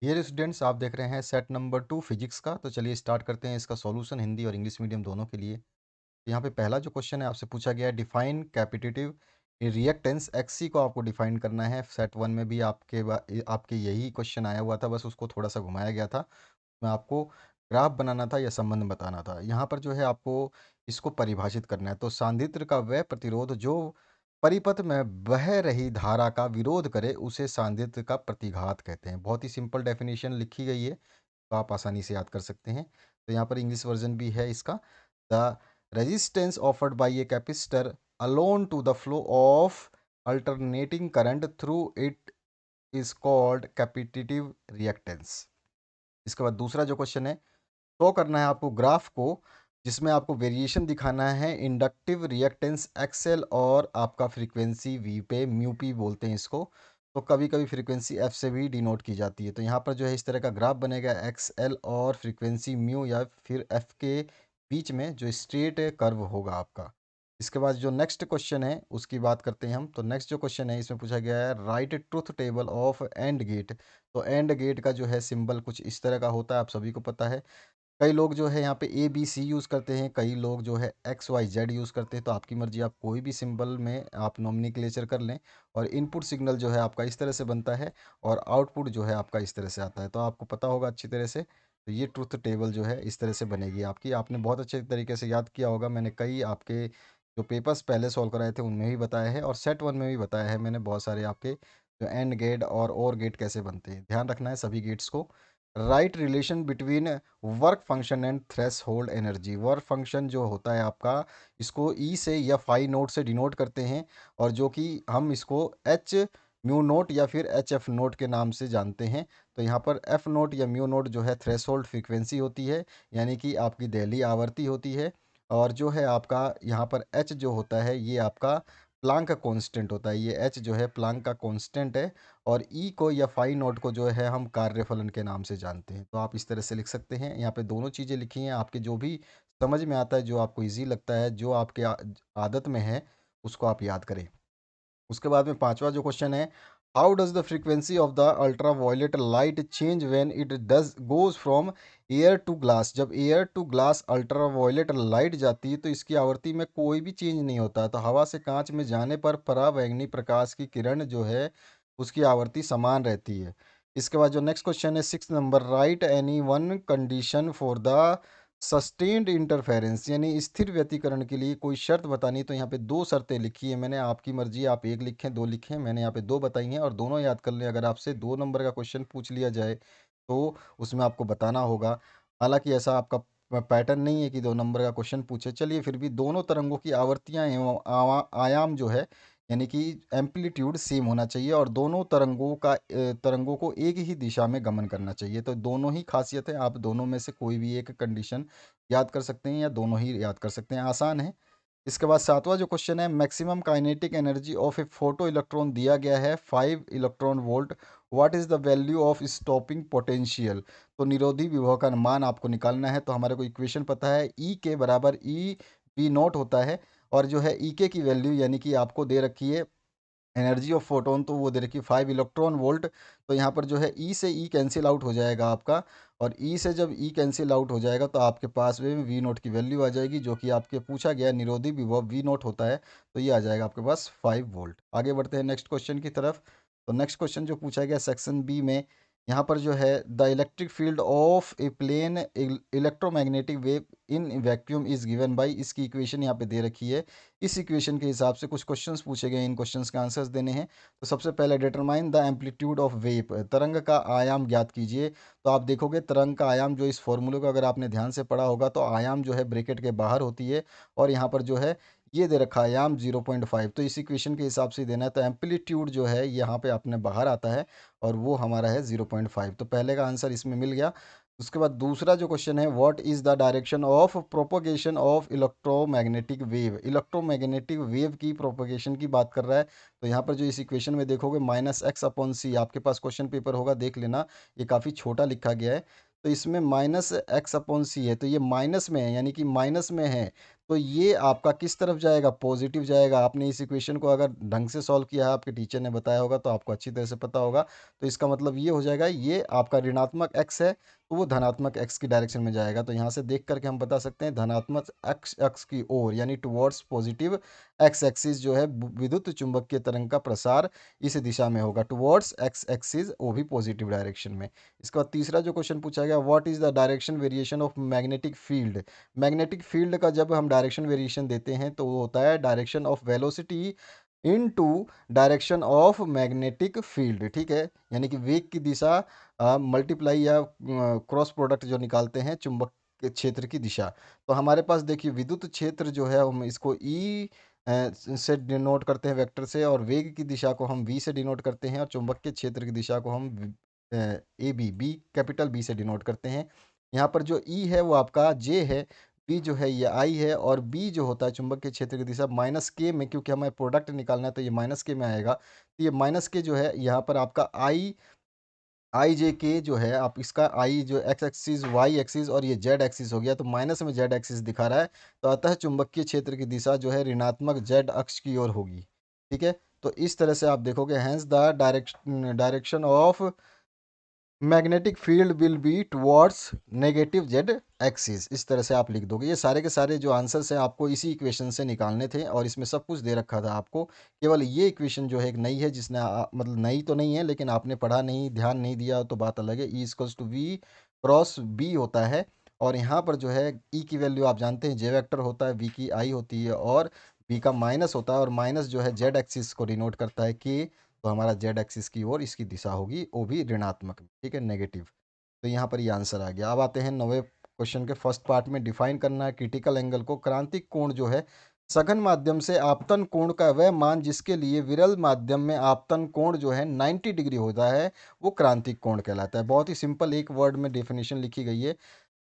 Dear students, आप देख रहे हैं सेट नंबर 2 फिजिक्स का। तो चलिए स्टार्ट करते हैं इसका सॉल्यूशन हिंदी और इंग्लिश मीडियम दोनों के लिए। यहाँ पे पहला जो क्वेश्चन है आपसे पूछा गया है, डिफाइन कैपेसिटिव रिएक्टेंस एक्सी को आपको डिफाइन करना है। सेट 1 में भी आपके यही क्वेश्चन आया हुआ था, बस उसको थोड़ा सा घुमाया गया था। मैं आपको ग्राफ बनाना था या संबंध बताना था। यहाँ पर जो है आपको इसको परिभाषित करना है। तो सांद्रित्र का वह प्रतिरोध जो परिपथ में बह रही धारा का विरोध करे उसे सांद्रित्र का प्रतिघात कहते हैं। बहुत ही सिंपल डेफिनेशन लिखी गई है, तो आप आसानी से याद कर सकते हैं। तो यहाँ पर इंग्लिश वर्जन भी है इसका। The resistance offered by a capacitor alone to the flow of alternating current through it is called capacitive reactance. इसके बाद दूसरा जो क्वेश्चन है, शो करना है आपको ग्राफ को जिसमें आपको वेरिएशन दिखाना है इंडक्टिव रिएक्टेंस एक्सएल और आपका फ्रीक्वेंसी वी पे, म्यू पी बोलते हैं इसको। तो कभी कभी फ्रीक्वेंसी एफ से भी डिनोट की जाती है। तो यहाँ पर जो है इस तरह का ग्राफ बनेगा, एक्सएल और फ्रीक्वेंसी म्यू या फिर एफ के बीच में जो स्ट्रेट कर्व होगा आपका। इसके बाद जो नेक्स्ट क्वेश्चन है उसकी बात करते हैं हम। तो नेक्स्ट जो क्वेश्चन है इसमें पूछा गया है, write truth table of AND gate. तो एंड गेट का जो है सिंबल कुछ इस तरह का होता है, आप सभी को पता है। कई लोग जो है यहाँ पे ए बी सी यूज़ करते हैं, कई लोग जो है एक्स वाई जेड यूज़ करते हैं। तो आपकी मर्जी, आप कोई भी सिंबल में आप नोमेनक्लेचर कर लें। और इनपुट सिग्नल जो है आपका इस तरह से बनता है और आउटपुट जो है आपका इस तरह से आता है। तो आपको पता होगा अच्छी तरह से। तो ये ट्रुथ टेबल जो है इस तरह से बनेगी आपकी। आपने बहुत अच्छे तरीके से याद किया होगा, मैंने कई आपके जो पेपर्स पहले सॉल्व कराए थे उनमें भी बताया है और सेट 1 में भी बताया है मैंने बहुत सारे आपके, जो एंड गेट और गेट कैसे बनते हैं। ध्यान रखना है सभी गेट्स को। Write relation between work function and threshold energy. Work function जो होता है आपका, इसको ई से या फाई नोट से डिनोट करते हैं, और जो कि हम इसको एच म्यू नोट या फिर एच एफ नोट के नाम से जानते हैं। तो यहाँ पर एफ नोट या म्यू नोट जो है थ्रेश होल्ड फ्रिक्वेंसी होती है, यानी कि आपकी दहली आवर्ती होती है। और जो है आपका यहाँ पर एच जो होता है ये आपका प्लांक का कांस्टेंट होता है। ये एच जो है प्लांक का कांस्टेंट है। और ई को या फाई नोट को जो है हम कार्यफलन के नाम से जानते हैं। तो आप इस तरह से लिख सकते हैं। यहाँ पे दोनों चीज़ें लिखी हैं, आपके जो भी समझ में आता है, जो आपको इजी लगता है, जो आपके आदत में है, उसको आप याद करें। उसके बाद में पांचवा जो क्वेश्चन है, how does the frequency of the ultraviolet light change when it does goes from air to glass. जब air to glass ultraviolet light जाती है तो इसकी आवृत्ति में कोई भी चेंज नहीं होता। तो हवा से कांच में जाने पर पराबैंगनी प्रकाश की किरण जो है उसकी आवृत्ति समान रहती है। इसके बाद जो नेक्स्ट क्वेश्चन है 6 number, right any one condition for the sustained interference, यानी स्थिर व्यतिकरण के लिए कोई शर्त बतानी। तो यहाँ पे दो शर्तें लिखी है मैंने, आपकी मर्जी आप एक लिखें दो लिखें, मैंने यहाँ पे दो बताई हैं और दोनों याद कर लें। अगर आपसे 2 नंबर का क्वेश्चन पूछ लिया जाए तो उसमें आपको बताना होगा। हालांकि ऐसा आपका पैटर्न नहीं है कि 2 नंबर का क्वेश्चन पूछे। चलिए फिर भी, दोनों तरंगों की आवर्तियाँ एवं आयाम जो है, यानी कि एम्पलीट्यूड सेम होना चाहिए और दोनों तरंगों को एक ही दिशा में गमन करना चाहिए। तो दोनों ही खासियत है, आप दोनों में से कोई भी एक कंडीशन याद कर सकते हैं या दोनों ही याद कर सकते हैं, आसान है। इसके बाद सातवां जो क्वेश्चन है, maximum kinetic energy of A photo electron दिया गया है 5 electron volt. What is the value of stopping potential. तो निरोधी विभव का मान आपको निकालना है। तो हमारे को इक्वेशन पता है, ई के बराबर ई पी नॉट होता है। और जो है ई के की वैल्यू, यानी कि आपको दे रखी है एनर्जी ऑफ फोटोन, तो वो दे रखी है 5 इलेक्ट्रॉन वोल्ट। तो यहाँ पर जो है ई से ई कैंसिल आउट हो जाएगा आपका, और ई से जब ई कैंसिल आउट हो जाएगा तो आपके पास में वी नोट की वैल्यू आ जाएगी, जो कि आपके पूछा गया निरोधी विभव वी नोट होता है। तो ये आ जाएगा आपके पास 5 वोल्ट। आगे बढ़ते हैं नेक्स्ट क्वेश्चन की तरफ। तो नेक्स्ट क्वेश्चन जो पूछा गया सेक्शन बी में, यहाँ पर जो है, the electric field of a plane electromagnetic wave in vacuum is given by. इसकी इक्वेशन यहाँ पे दे रखी है। इस इक्वेशन के हिसाब से कुछ क्वेश्चंस पूछे गए, इन क्वेश्चंस के आंसर्स देने हैं। तो सबसे पहले, determine the amplitude of wave, तरंग का आयाम ज्ञात कीजिए। तो आप देखोगे तरंग का आयाम जो, इस फॉर्मूले को अगर आपने ध्यान से पढ़ा होगा, तो आयाम जो है ब्रैकेट के बाहर होती है और यहाँ पर जो है ये दे रखा है आयाम 0.5। तो इस इक्वेशन के हिसाब से देना है। तो एम्पलीट्यूड जो है यहाँ पे अपने बाहर आता है और वो हमारा है 0.5। तो पहले का आंसर इसमें मिल गया। उसके बाद दूसरा जो क्वेश्चन है, what is the direction of propagation of electromagnetic wave. Electromagnetic wave की प्रोपोगेशन की बात कर रहा है। तो यहाँ पर जो इस इक्वेशन में देखोगे, -x/c, आपके पास क्वेश्चन पेपर होगा देख लेना, ये काफ़ी छोटा लिखा गया है। तो इसमें -x/c है, तो ये माइनस में है, यानी कि माइनस में है। तो ये आपका किस तरफ जाएगा, पॉजिटिव जाएगा। आपने इस इक्वेशन को अगर ढंग से सॉल्व किया है, आपके टीचर ने बताया होगा, तो आपको अच्छी तरह से पता होगा। तो इसका मतलब ये हो जाएगा, ये आपका ऋणात्मक एक्स है तो वो धनात्मक एक्स की डायरेक्शन में जाएगा। तो यहाँ से देख करके हम बता सकते हैं धनात्मक एक्स एक्स की ओर, यानी टुवर्ड्स पॉजिटिव एक्स एक्सिस जो है विद्युत चुंबकीय तरंग का प्रसार इस दिशा में होगा, टुवर्ड्स एक्स एक्सिस, वो भी पॉजिटिव डायरेक्शन में। इसके बाद तीसरा जो क्वेश्चन पूछा गया, what is the direction variation of magnetic field. Magnetic field का जब हम डायरेक्शन वेरिएशन देते हैं तो वो होता है direction of velocity into direction of magnetic field, ठीक है। यानी कि वेग की दिशा मल्टीप्लाई या क्रॉस प्रोडक्ट जो निकालते हैं चुंबक के क्षेत्र की दिशा। तो हमारे पास देखिए विद्युत क्षेत्र जो है हम इसको ई से डिनोट करते हैं वेक्टर से, और वेग की दिशा को हम वी से डिनोट करते हैं, और चुंबकीय क्षेत्र की दिशा को हम A B B capital B से डिनोट करते हैं। यहाँ पर जो ई है वो आपका जे है, बी जो है ये आई है, और बी जो होता है चुंबकीय क्षेत्र की दिशा माइनस के में, क्योंकि हमें प्रोडक्ट निकालना है तो ये माइनस के में आएगा। तो ये माइनस के जो है यहाँ पर आपका आई जे के जो है, आप इसका आई जो एक्स एक्सिस वाई एक्सिस और ये जेड एक्सिस हो गया, तो माइनस में जेड एक्सिस दिखा रहा है। तो अतः चुंबकीय क्षेत्र की दिशा जो है ऋणात्मक जेड अक्ष की ओर होगी, ठीक है। तो इस तरह से आप देखोगे, hence the direction of magnetic field will be towards negative Z axis. इस तरह से आप लिख दोगे। ये सारे के सारे जो आंसर्स हैं आपको इसी इक्वेशन से निकालने थे, और इसमें सब कुछ दे रखा था आपको। केवल ये इक्वेशन जो है एक नई है, जिसने मतलब नई तो नहीं है, लेकिन आपने पढ़ा नहीं, ध्यान नहीं दिया तो बात अलग है। E equals to V cross B होता है, और यहाँ पर जो है ई की वैल्यू आप जानते हैं जे वेक्टर होता है, वी की आई होती है, और बी का माइनस होता है, और माइनस जो है जेड एक्सिस को डिनोट करता है के। तो हमारा जेड एक्सिस की ओर इसकी दिशा होगी, वो भी ऋणात्मक में, ठीक है, नेगेटिव। तो यहाँ पर ये आंसर आ गया। अब आते हैं 9वें क्वेश्चन के फर्स्ट पार्ट में। डिफाइन करना है क्रिटिकल एंगल को। क्रांतिक कोण जो है सघन माध्यम से आपतन कोण का वह मान जिसके लिए विरल माध्यम में आपतन कोण जो है 90 डिग्री होता है, वो क्रांतिक कोण कहलाता है। बहुत ही सिंपल एक वर्ड में डेफिनेशन लिखी गई है।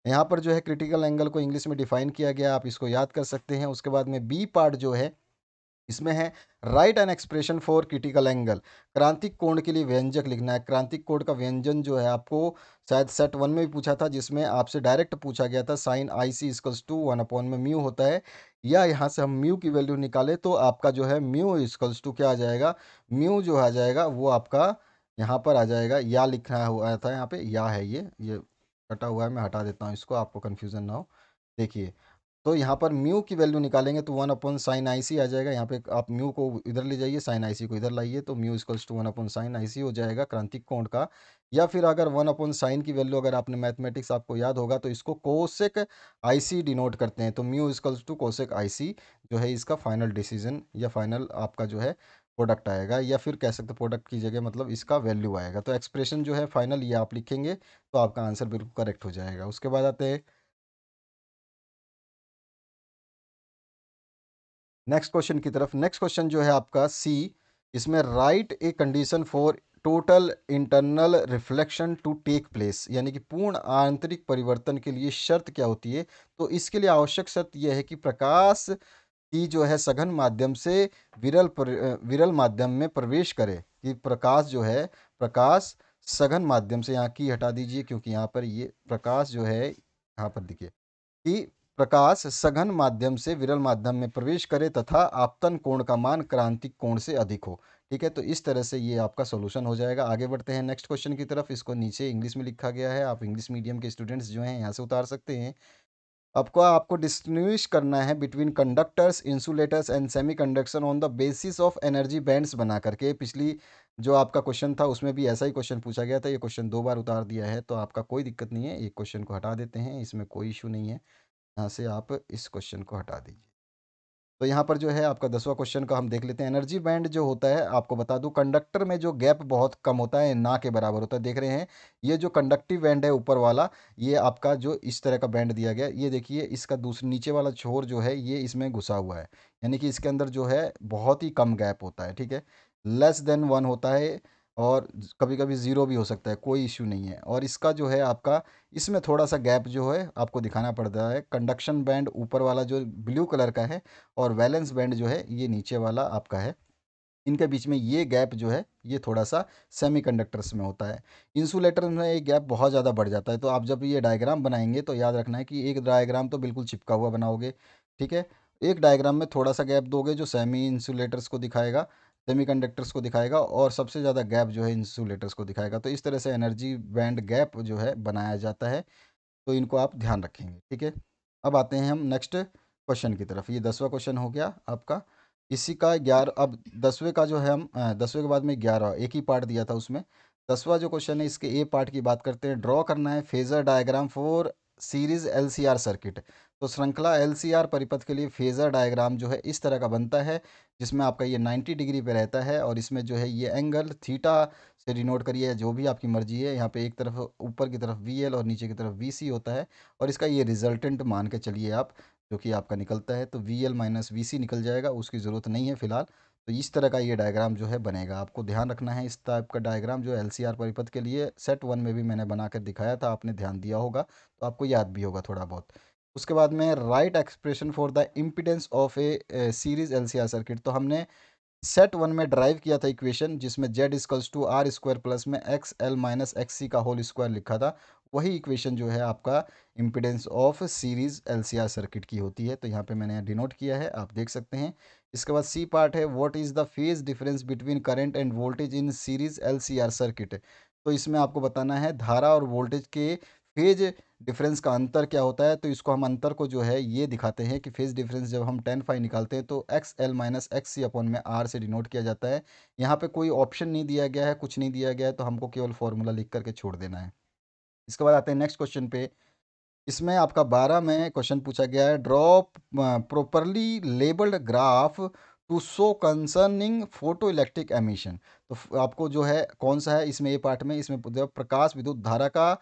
यहाँ पर जो है क्रिटिकल एंगल को इंग्लिश में डिफाइन किया गया, आप इसको याद कर सकते हैं। उसके बाद में बी पार्ट जो है इसमें है right an expression for critical angle. क्रांतिक कोण के लिए व्यंजक लिखना है। क्रांतिक कोण का व्यंजन जो है आपको शायद सेट 1 में भी पूछा था, जिसमें आपसे डायरेक्ट पूछा गया था sine I C equals to 1 में म्यू होता है, या यहाँ से हम म्यू की वैल्यू निकाले तो आपका जो है म्यू इक्वल्स टू क्या आ जाएगा, म्यू जो आ जाएगा वो आपका यहाँ पर आ जाएगा, या लिखा हुआ था यहाँ पे, या है ये कटा हुआ है, मैं हटा देता हूँ इसको, आपको कन्फ्यूज़न ना हो। देखिए, तो यहाँ पर म्यू की वैल्यू निकालेंगे तो 1/sin IC आ जाएगा। यहाँ पे आप म्यू को इधर ले जाइए, साइन आई सी को इधर लाइए, तो mu equals to 1/sin IC हो जाएगा क्रांतिक कोण का। या फिर अगर 1/sin की वैल्यू, अगर आपने मैथमेटिक्स आपको याद होगा, तो इसको कोसेक IC डिनोट करते हैं। तो mu equals to cosec IC जो है इसका फाइनल डिसीजन या फाइनल आपका जो है प्रोडक्ट आएगा, या फिर कह सकते प्रोडक्ट की जगह मतलब इसका वैल्यू आएगा। तो एक्सप्रेशन जो है फाइनल ये आप लिखेंगे तो आपका आंसर बिल्कुल करेक्ट हो जाएगा। उसके बाद आते हैं नेक्स्ट क्वेश्चन की तरफ। नेक्स्ट क्वेश्चन जो है आपका सी, इसमें write a condition for total internal reflection to take place, यानी कि पूर्ण आंतरिक परिवर्तन के लिए शर्त क्या होती है। तो इसके लिए आवश्यक शर्त यह है कि प्रकाश की जो है सघन माध्यम से विरल माध्यम में प्रवेश करे। कि प्रकाश जो है, प्रकाश सघन माध्यम से, यहाँ की हटा दीजिए क्योंकि यहाँ पर ये प्रकाश जो है यहाँ पर देखिए कि प्रकाश सघन माध्यम से विरल माध्यम में प्रवेश करे तथा आपतन कोण का मान क्रांतिक कोण से अधिक हो। ठीक है, तो इस तरह से ये आपका सॉल्यूशन हो जाएगा। आगे बढ़ते हैं नेक्स्ट क्वेश्चन की तरफ। इसको नीचे इंग्लिश में लिखा गया है, आप इंग्लिश मीडियम के स्टूडेंट्स जो हैं यहाँ से उतार सकते हैं। आपको डिस्टिंग्विश करना है between conductors, insulators and semi conductor on the basis of energy bands बना करके। पिछली जो आपका क्वेश्चन था उसमें भी ऐसा ही क्वेश्चन पूछा गया था, ये क्वेश्चन 2 बार उतार दिया है, तो आपका कोई दिक्कत नहीं है, एक क्वेश्चन को हटा देते हैं, इसमें कोई इशू नहीं है। यहाँ से आप इस क्वेश्चन को हटा दीजिए। तो यहाँ पर जो है आपका 10वां क्वेश्चन का हम देख लेते हैं। एनर्जी बैंड जो होता है, आपको बता दूं कंडक्टर में जो गैप बहुत कम होता है, ना के बराबर होता है। देख रहे हैं ये जो कंडक्टिव बैंड है ऊपर वाला, ये आपका जो इस तरह का बैंड दिया गया, ये देखिए इसका दूसरे नीचे वाला छोर जो है ये इसमें घुसा हुआ है, यानी कि इसके अंदर जो है बहुत ही कम गैप होता है। ठीक है, लेस देन 1 होता है, और कभी कभी ज़ीरो भी हो सकता है, कोई इश्यू नहीं है। और इसका जो है आपका इसमें थोड़ा सा गैप जो है आपको दिखाना पड़ता है। कंडक्शन बैंड ऊपर वाला जो ब्लू कलर का है, और वैलेंस बैंड जो है ये नीचे वाला आपका है। इनके बीच में ये गैप जो है ये थोड़ा सा सेमीकंडक्टर्स में होता है। इंसुलेटर में ये गैप बहुत ज़्यादा बढ़ जाता है। तो आप जब ये डायग्राम बनाएंगे तो याद रखना है कि एक डायग्राम तो बिल्कुल चिपका हुआ बनाओगे, ठीक है, एक डायग्राम में थोड़ा सा गैप दोगे जो सेमी इंसुलेटर्स को दिखाएगा, सेमीकंडक्टर्स को दिखाएगा, और सबसे ज़्यादा गैप जो है इंसुलेटर्स को दिखाएगा। तो इस तरह से एनर्जी बैंड गैप जो है बनाया जाता है। तो इनको आप ध्यान रखेंगे, ठीक है। अब आते हैं हम नेक्स्ट क्वेश्चन की तरफ। ये 10वां क्वेश्चन हो गया आपका। इसी का 11, अब 10वें का जो है हम 10वें के बाद में 11 एक ही पार्ट दिया था उसमें। 10वां जो क्वेश्चन है इसके ए पार्ट की बात करते हैं। ड्रॉ करना है phasor diagram for series LCR circuit. तो श्रृंखला एलसीआर परिपथ के लिए फेजर डायग्राम जो है इस तरह का बनता है, जिसमें आपका ये 90 डिग्री पे रहता है, और इसमें जो है ये एंगल थीटा से डिनोट करिए, जो भी आपकी मर्जी है। यहाँ पे एक तरफ ऊपर की तरफ वी एल और नीचे की तरफ वी सी होता है, और इसका ये रिजल्टेंट मान के चलिए आप, जो कि आपका निकलता है। तो वी एल माइनस वी सी निकल जाएगा, उसकी ज़रूरत नहीं है फिलहाल। तो इस तरह का ये डायग्राम जो है बनेगा। आपको ध्यान रखना है इस टाइप का डायग्राम जो एल सी आर परिपथ के लिए सेट 1 में भी मैंने बना कर दिखाया था, आपने ध्यान दिया होगा तो आपको याद भी होगा थोड़ा बहुत। उसके बाद में write expression for the impedance of a series L C R circuit. तो हमने सेट 1 में ड्राइव किया था इक्वेशन, जिसमें Z equals to R square plus में X L minus X C का होल स्क्वायर लिखा था। वही इक्वेशन जो है आपका impedance of series LCR circuit की होती है। तो यहाँ पे मैंने डिनोट किया है, आप देख सकते हैं। इसके बाद सी पार्ट है, what is the phase difference between current end voltage in series LCR circuit. तो इसमें आपको बताना है धारा और वोल्टेज के फेज डिफरेंस का अंतर क्या होता है। तो इसको हम अंतर को जो है ये दिखाते हैं कि फेज डिफरेंस जब हम tan फाई निकालते हैं तो एक्स एल माइनस एक्स सी अपॉन में आर से डिनोट किया जाता है। यहाँ पे कोई ऑप्शन नहीं दिया गया है, कुछ नहीं दिया गया है, तो हमको केवल फॉर्मूला लिख करके छोड़ देना है। इसके बाद आते हैं नेक्स्ट क्वेश्चन पे। इसमें आपका 12 में क्वेश्चन पूछा गया है, draw properly labelled graph to show concerning photoelectric emission. तो आपको जो है कौन सा है इसमें, ए पार्ट में, इसमें जो प्रकाश विद्युत धारा का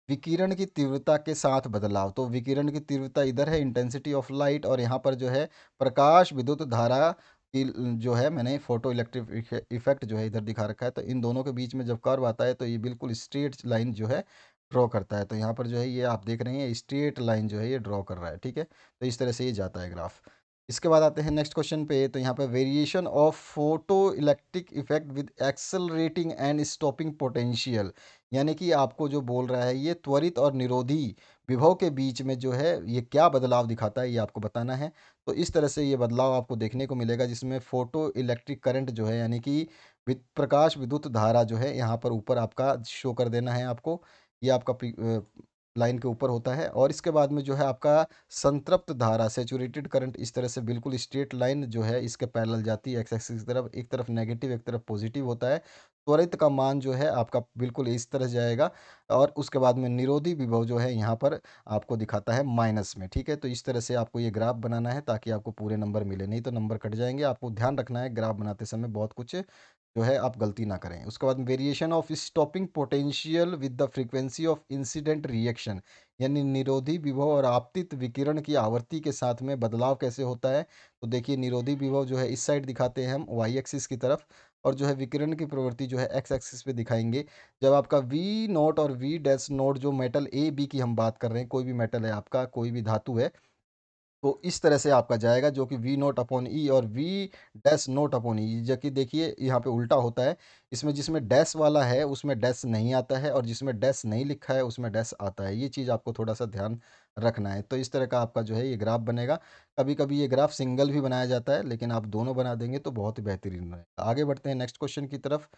विकिरण की तीव्रता के साथ बदलाव। तो विकिरण की तीव्रता इधर है, इंटेंसिटी ऑफ लाइट, और यहाँ पर जो है प्रकाश विद्युत धारा की जो है मैंने फोटो इलेक्ट्रिक इफेक्ट जो है इधर दिखा रखा है। तो इन दोनों के बीच में जब कर्व आता है तो ये बिल्कुल स्ट्रेट लाइन जो है ड्रॉ करता है। तो यहाँ पर जो है ये आप देख रहे हैं स्ट्रेट लाइन जो है ये ड्रॉ कर रहा है, ठीक है। तो इस तरह से ये जाता है ग्राफ। इसके बाद आते हैं नेक्स्ट क्वेश्चन पे। तो यहाँ पे variation of photo electric effect with accelerating and stopping potential, यानी कि आपको जो बोल रहा है ये त्वरित और निरोधी विभव के बीच में जो है ये क्या बदलाव दिखाता है, ये आपको बताना है। तो इस तरह से ये बदलाव आपको देखने को मिलेगा, जिसमें फोटो इलेक्ट्रिक करंट जो है यानी कि प्रकाश विद्युत धारा जो है यहाँ पर ऊपर आपका शो कर देना है आपको। ये आपका लाइन के ऊपर होता है, और इसके बाद में जो है आपका संतृप्त धारा सेचुरेटेड करंट इस तरह से बिल्कुल स्ट्रेट लाइन जो है इसके पैरेलल जाती है एक्स एक्सिस की तरफ, एक तरफ नेगेटिव एक तरफ पॉजिटिव होता है। त्वरित का मान जो है आपका बिल्कुल इस तरह से जाएगा, और उसके बाद में निरोधी विभव जो है यहाँ पर आपको दिखाता है माइनस में, ठीक है। तो इस तरह से आपको ये ग्राफ बनाना है ताकि आपको पूरे नंबर मिले, नहीं तो नंबर कट जाएंगे। आपको ध्यान रखना है ग्राफ बनाते समय बहुत कुछ जो है आप गलती ना करें। उसके बाद variation of stopping potential with the frequency of incident reaction, यानी निरोधी विभव और आपतित विकिरण की आवृत्ति के साथ में बदलाव कैसे होता है। तो देखिए निरोधी विभव जो है इस साइड दिखाते हैं हम वाई एक्सिस की तरफ, और जो है विकिरण की प्रवृत्ति जो है एक्स एक्सिस पे दिखाएंगे। जब आपका वी नोट और वी डैश नोट, जो मेटल ए बी की हम बात कर रहे हैं, कोई भी मेटल है आपका, कोई भी धातु है, तो इस तरह से आपका जाएगा, जो कि वी नोट अपॉन ई और वी डैश नोट अपॉन ई, जबकि देखिए यहाँ पे उल्टा होता है। इसमें जिसमें डैश वाला है उसमें डैश नहीं आता है, और जिसमें डैश नहीं लिखा है उसमें डैश आता है। ये चीज़ आपको थोड़ा सा ध्यान रखना है। तो इस तरह का आपका जो है ये ग्राफ बनेगा। कभी कभी ये ग्राफ सिंगल भी बनाया जाता है, लेकिन आप दोनों बना देंगे तो बहुत ही बेहतरीन रहेगा। आगे बढ़ते हैं नेक्स्ट क्वेश्चन की तरफ।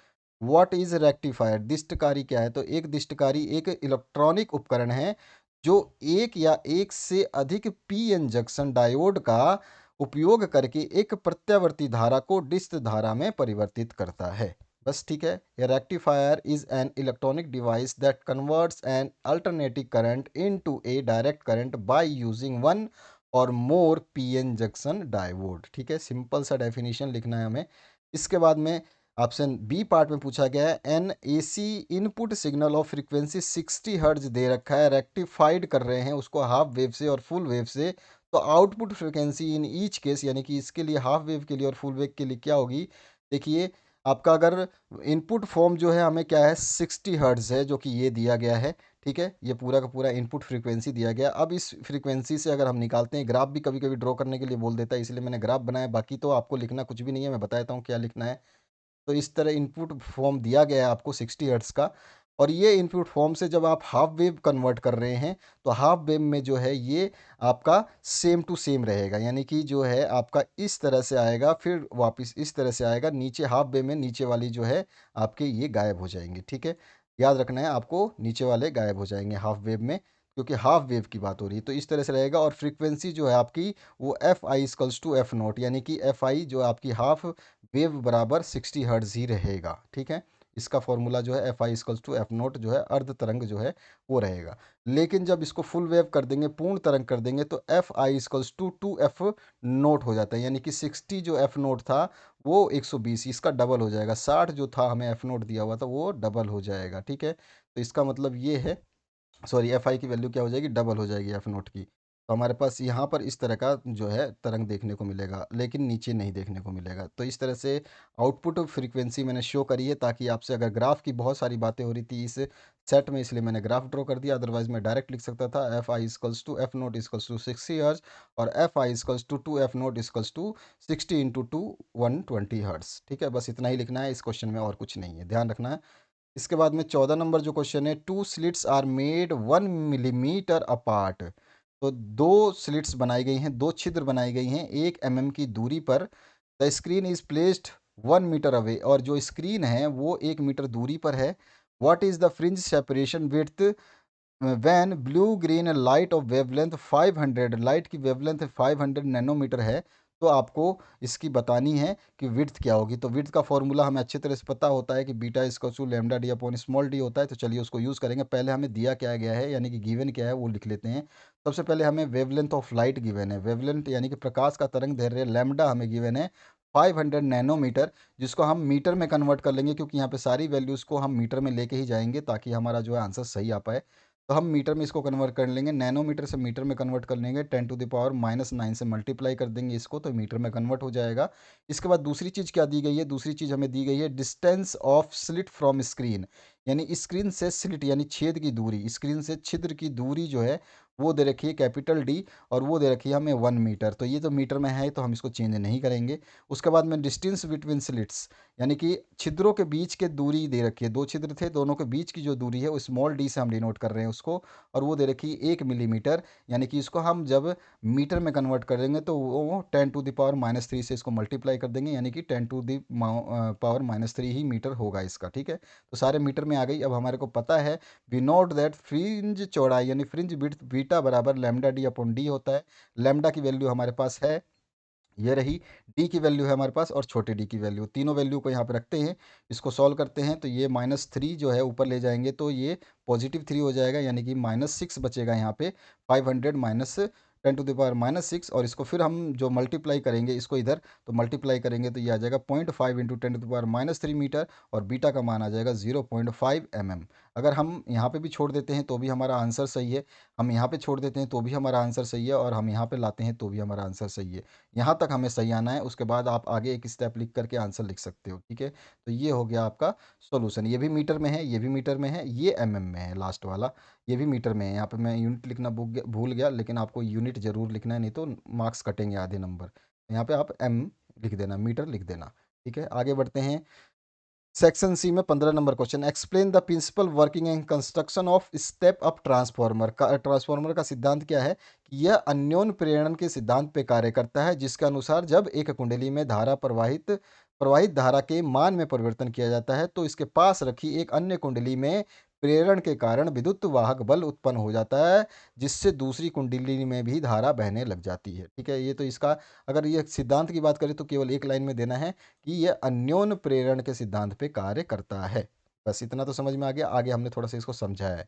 व्हाट इज रेक्टिफायर, दिष्टकारी क्या है। तो एक दिष्टकारी एक इलेक्ट्रॉनिक उपकरण है जो एक या एक से अधिक पीएन जंक्शन डायोड का उपयोग करके एक प्रत्यावर्ती धारा को डिस्क धारा में परिवर्तित करता है। बस ठीक है। A rectifier is an electronic device that converts N alternating current into A direct current by using one और मोर पीएन जंक्शन डायोड। ठीक है, सिंपल सा डेफिनेशन लिखना है हमें। इसके बाद में ऑप्शन बी पार्ट में पूछा गया है, an AC input signal of frequency 60 hertz दे रखा है, रेक्टिफाइड कर रहे हैं उसको हाफ वेव से और फुल वेव से। तो output frequency in each case, यानी कि इसके लिए हाफ वेव के लिए और फुल वेव के लिए क्या होगी। देखिए आपका अगर इनपुट फॉर्म जो है हमें क्या है 60 हर्ट्ज है, जो कि ये दिया गया है। ठीक है, ये पूरा का पूरा इनपुट फ्रीक्वेंसी दिया गया। अब इस फ्रीक्वेंसी से अगर हम निकालते हैं, ग्राफ भी कभी कभी ड्रॉ करने के लिए बोल देता है, इसलिए मैंने ग्राफ बनाया, बाकी तो आपको लिखना कुछ भी नहीं है, मैं बताता हूँ क्या लिखना है। तो इस तरह इनपुट फॉर्म दिया गया है आपको 60 हर्ट्ज का। और ये इनपुट फॉर्म से जब आप हाफ वेव कन्वर्ट कर रहे हैं तो हाफ वेव में जो है ये आपका सेम टू सेम रहेगा, यानी कि जो है आपका इस तरह से आएगा, फिर वापस इस तरह से आएगा, नीचे हाफ वेव में नीचे वाली जो है आपके ये गायब हो जाएंगे। ठीक है, याद रखना है आपको, नीचे वाले गायब हो जाएंगे हाफ वेव में, क्योंकि हाफ वेव की बात हो रही है। तो इस तरह से रहेगा, और फ्रीक्वेंसी जो है आपकी वो F I equals to F naught, यानी कि एफ आई जो आपकी हाफ वेव बराबर 60 हर्ट्ज ही रहेगा। ठीक है, इसका फॉर्मूला जो है F I equals to F naught जो है अर्ध तरंग जो है वो रहेगा। लेकिन जब इसको फुल वेव कर देंगे, पूर्ण तरंग कर देंगे, तो F I equals to two F naught हो जाता है, यानी कि 60 जो एफ नोट था वो 120, इसका डबल हो जाएगा। 60 जो था हमें एफ नोट दिया हुआ था वो डबल हो जाएगा। ठीक है, तो इसका मतलब ये है, सॉरी एफ आई की वैल्यू क्या हो जाएगी, डबल हो जाएगी एफ नोट की। तो हमारे पास यहाँ पर इस तरह का जो है तरंग देखने को मिलेगा, लेकिन नीचे नहीं देखने को मिलेगा। तो इस तरह से आउटपुट फ्रीक्वेंसी मैंने शो करी है, ताकि आपसे अगर ग्राफ की बहुत सारी बातें हो रही थी इस सेट में, इसलिए मैंने ग्राफ ड्रॉ कर दिया। अदरवाइज मैं डायरेक्ट लिख सकता था F I equals to F naught equals to 60 hertz, और F I equals to two F naught equals to 60 into two 120 hertz. ठीक है, बस इतना ही लिखना है इस क्वेश्चन में, और कुछ नहीं है, ध्यान रखना है। इसके बाद में 14 नंबर जो क्वेश्चन है, two slits are made 1 millimetre apart. तो दो स्लिट्स बनाई गई हैं, दो छिद्र बनाई गई हैं 1 mm की दूरी पर। The screen is placed 1 metre away, और जो स्क्रीन है वो 1 मीटर दूरी पर है। What is the fringe separation width when blue green light of wavelength 500, light की वेवलेंथ 500 नैनोमीटर है। तो आपको इसकी बतानी है कि विड्थ क्या होगी। तो विड्थ का फॉर्मूला हमें अच्छी तरह से पता होता है कि बीटा इसका two lambda D upon small D होता है। तो चलिए उसको यूज़ करेंगे। पहले हमें दिया क्या गया है, यानी कि गिवन क्या है वो लिख लेते हैं। सबसे पहले हमें वेवलेंथ ऑफ लाइट गिवन है, वेवलेंथ यानी कि प्रकाश का तरंग दैर्ध्य लैम्डा हमें गिवन है 500 नैनोमीटर, जिसको हम मीटर में कन्वर्ट कर लेंगे, क्योंकि यहाँ पे सारी वैल्यूज़ को हम मीटर में लेके ही जाएंगे ताकि हमारा जो है आंसर सही आ पाए। तो हम मीटर में इसको कन्वर्ट कर लेंगे, नैनोमीटर से मीटर में कन्वर्ट कर लेंगे, 10⁻⁻9 से मल्टीप्लाई कर देंगे इसको, तो मीटर में कन्वर्ट हो जाएगा। इसके बाद दूसरी चीज़ क्या दी गई है, दूसरी चीज़ हमें दी गई है distance of slit from screen, यानी स्क्रीन से स्लिट यानी छेद की दूरी, स्क्रीन से छिद्र की दूरी जो है वो दे रखी है कैपिटल डी, और वो दे रखी है हमें 1 मीटर। तो ये तो मीटर में है, तो हम इसको चेंज नहीं करेंगे। उसके बाद में डिस्टेंस बिटवीन स्लिट्स, यानी कि छिद्रों के बीच के दूरी दे रखी है, दो छिद्र थे, दोनों के बीच की जो दूरी है वो स्मॉल डी से हम डिनोट कर रहे हैं उसको, और वो दे रखी है 1 मिलीमीटर, यानी कि इसको हम जब मीटर में कन्वर्ट करेंगे तो वो 10⁻³ से इसको मल्टीप्लाई कर देंगे, यानी कि 10⁻³ ही मीटर होगा इसका। ठीक है, तो सारे मीटर में आ गई। अब हमारे को पता है वी नोट दैट फ्रिंज चौड़ाई यानी फ्रिंज विड्थ बीटा बराबर लैम्डा डी अपॉन डी होता है। लैम्डा की वैल्यू हमारे पास है, ये रही। डी की वैल्यू है हमारे पास, और छोटे डी की वैल्यू, तीनों वैल्यू को यहाँ पे रखते हैं, इसको सॉल्व करते हैं। तो ये -3 जो है ऊपर ले जाएंगे तो ये +3 हो जाएगा, यानी कि -6 बचेगा यहाँ पे। 500 माइनस 10⁻⁻6, और इसको फिर हम जो मल्टीप्लाई करेंगे इसको इधर, तो मल्टीप्लाई करेंगे तो ये आ जाएगा 0.5 इंटू 10⁻³ मीटर, और बीटा का मान आ जाएगा 0.5 mm। अगर हम यहाँ पे भी छोड़ देते हैं तो भी हमारा आंसर सही है, हम यहाँ पे छोड़ देते हैं तो भी हमारा आंसर सही है, और हम यहाँ पे लाते हैं तो भी हमारा आंसर सही है। यहाँ तक हमें सही आना है, उसके बाद आप आगे एक स्टेप लिख करके आंसर लिख सकते हो। ठीक है, तो ये हो गया आपका सॉल्यूशन। ये भी मीटर में है, ये भी मीटर में है, ये mm में है लास्ट वाला, ये भी मीटर में है। यहाँ पे मैं यूनिट लिखना भूल गया, लेकिन आपको यूनिट जरूर लिखना है, नहीं तो मार्क्स कटेंगे आधे नंबर। यहाँ पे आप m लिख देना, मीटर लिख देना। ठीक है, आगे बढ़ते हैं। सेक्शन सी में 15 नंबर question, explain the principle working and construction of step up transformer का। ट्रांसफार्मर का सिद्धांत क्या है कि यह अन्योन्य प्रेरण के सिद्धांत पे कार्य करता है, जिसके अनुसार जब एक कुंडली में धारा प्रवाहित प्रवाहित धारा के मान में परिवर्तन किया जाता है तो इसके पास रखी एक अन्य कुंडली में प्रेरण के कारण विद्युत वाहक बल उत्पन्न हो जाता है, जिससे दूसरी कुंडली में भी धारा बहने लग जाती है। ठीक है, ये तो इसका, अगर ये सिद्धांत की बात करें तो केवल एक लाइन में देना है कि यह अन्योन्य प्रेरण के सिद्धांत पे कार्य करता है। बस इतना तो समझ में आ गया। आगे हमने थोड़ा सा इसको समझाया है।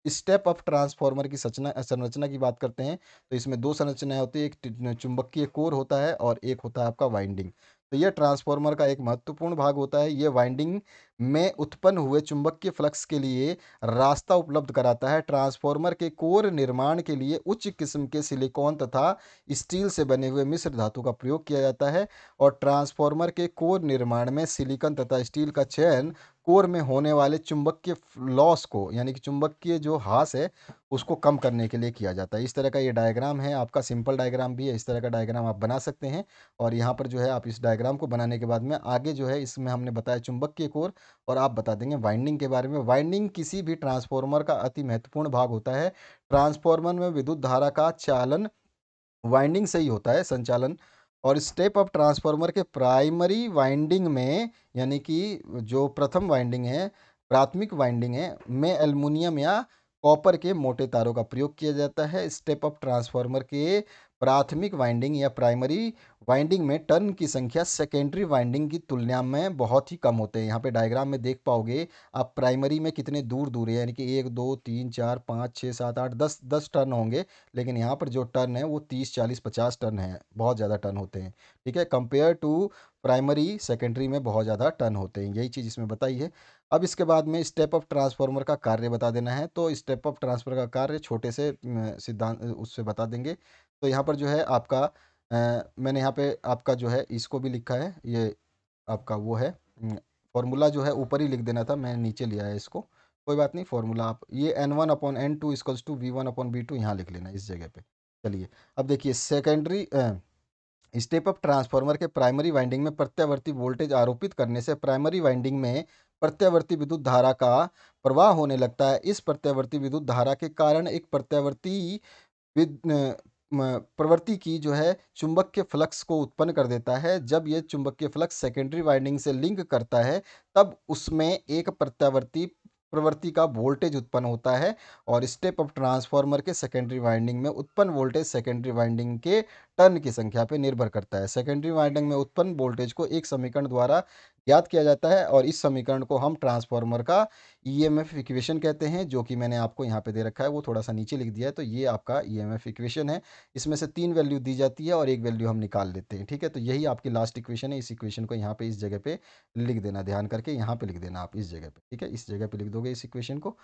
स्टेप अप ट्रांसफार्मर की संरचना की बात करते हैं, तो इसमें दो संरचनाएं होती है, एक चुंबकीय कोर होता है और एक होता है आपका वाइंडिंग। तो यह ट्रांसफार्मर का एक महत्वपूर्ण भाग होता है। यह वाइंडिंग में उत्पन्न हुए चुंबकीय फ्लक्स के लिए रास्ता उपलब्ध कराता है। ट्रांसफार्मर के कोर निर्माण के लिए उच्च किस्म के सिलिकॉन तथा स्टील से बने हुए मिश्र धातु का प्रयोग किया जाता है, और ट्रांसफार्मर के कोर निर्माण में सिलिकॉन तथा स्टील का चयन कोर में होने वाले चुंबकीय लॉस को, यानी कि चुंबकीय जो ह्रास है उसको कम करने के लिए किया जाता है। इस तरह का ये डायग्राम है आपका, सिंपल डायग्राम भी है, इस तरह का डायग्राम आप बना सकते हैं। और यहाँ पर जो है आप इस डायग्राम को बनाने के बाद में आगे जो है इसमें हमने बताया चुंबकीय कोर, और आप बता देंगे वाइंडिंग के बारे में। वाइंडिंग किसी भी ट्रांसफार्मर का अति महत्वपूर्ण भाग होता है। ट्रांसफार्मर में विद्युत धारा का चालन वाइंडिंग से ही होता है, संचालन। और स्टेप अप ट्रांसफार्मर के प्राइमरी वाइंडिंग में, यानी कि जो प्रथम वाइंडिंग है, प्राथमिक वाइंडिंग है, में एल्युमिनियम या कॉपर के मोटे तारों का प्रयोग किया जाता है। स्टेप अप ट्रांसफार्मर के प्राथमिक वाइंडिंग या प्राइमरी वाइंडिंग में टर्न की संख्या सेकेंडरी वाइंडिंग की तुलना में बहुत ही कम होते हैं। यहाँ पे डायग्राम में देख पाओगे आप, प्राइमरी में कितने दूर दूर है, यानी कि 1 2 3 4 5 6 7 8 10 टर्न होंगे। लेकिन यहाँ पर जो टर्न है वो 30 40 50 टर्न है, बहुत ज़्यादा टर्न होते हैं। ठीक है, कंपेयर टू प्राइमरी सेकेंडरी में बहुत ज़्यादा टर्न होते हैं, यही चीज़ इसमें बताई है। अब इसके बाद में स्टेप अप ट्रांसफार्मर का कार्य बता देना है। तो स्टेप अप ट्रांसफर का कार्य छोटे से सिद्धांत उससे बता देंगे। तो यहाँ पर जो है आपका मैंने यहाँ पे आपका जो है इसको भी लिखा है, ये आपका वो है फॉर्मूला जो है ऊपर ही लिख देना था, मैं नीचे लिया है इसको, कोई बात नहीं। फॉर्मूला आप ये N1/N2 इक्वल्स टू V1/V2 यहाँ लिख लेना इस जगह पे। चलिए अब देखिए, सेकेंडरी स्टेप अप ट्रांसफार्मर के प्राइमरी वाइंडिंग में प्रत्यावर्ती वोल्टेज आरोपित करने से प्राइमरी वाइंडिंग में प्रत्यावर्ती विद्युत धारा का प्रवाह होने लगता है। इस प्रत्यावर्ती विद्युत धारा के कारण एक प्रत्यावर्ती प्रवृत्ति की जो है चुंबकीय फ्लक्स को उत्पन्न कर देता है। जब ये चुंबकीय फ्लक्स सेकेंडरी वाइंडिंग से लिंक करता है, तब उसमें एक प्रत्यावर्ती प्रवृत्ति का वोल्टेज उत्पन्न होता है। और स्टेप अप ट्रांसफार्मर के सेकेंडरी वाइंडिंग में उत्पन्न वोल्टेज सेकेंडरी वाइंडिंग के टर्न की संख्या पर निर्भर करता है। सेकेंडरी वाइंडिंग में उत्पन्न वोल्टेज को एक समीकरण द्वारा ज्ञात किया जाता है, और इस समीकरण को हम ट्रांसफार्मर का ईएमएफ इक्वेशन कहते हैं, जो कि मैंने आपको यहाँ पे दे रखा है, वो थोड़ा सा नीचे लिख दिया है। तो ये आपका ईएमएफ इक्वेशन है। इसमें से 3 वैल्यू दी जाती है और एक वैल्यू हम निकाल लेते हैं। ठीक है, तो यही आपकी लास्ट इक्वेशन है। इस इक्वेशन को यहाँ पे इस जगह पे लिख देना, ध्यान करके यहाँ पे लिख देना आप इस जगह पे। ठीक है, इस जगह पे लिख दोगे इस इक्वेशन को।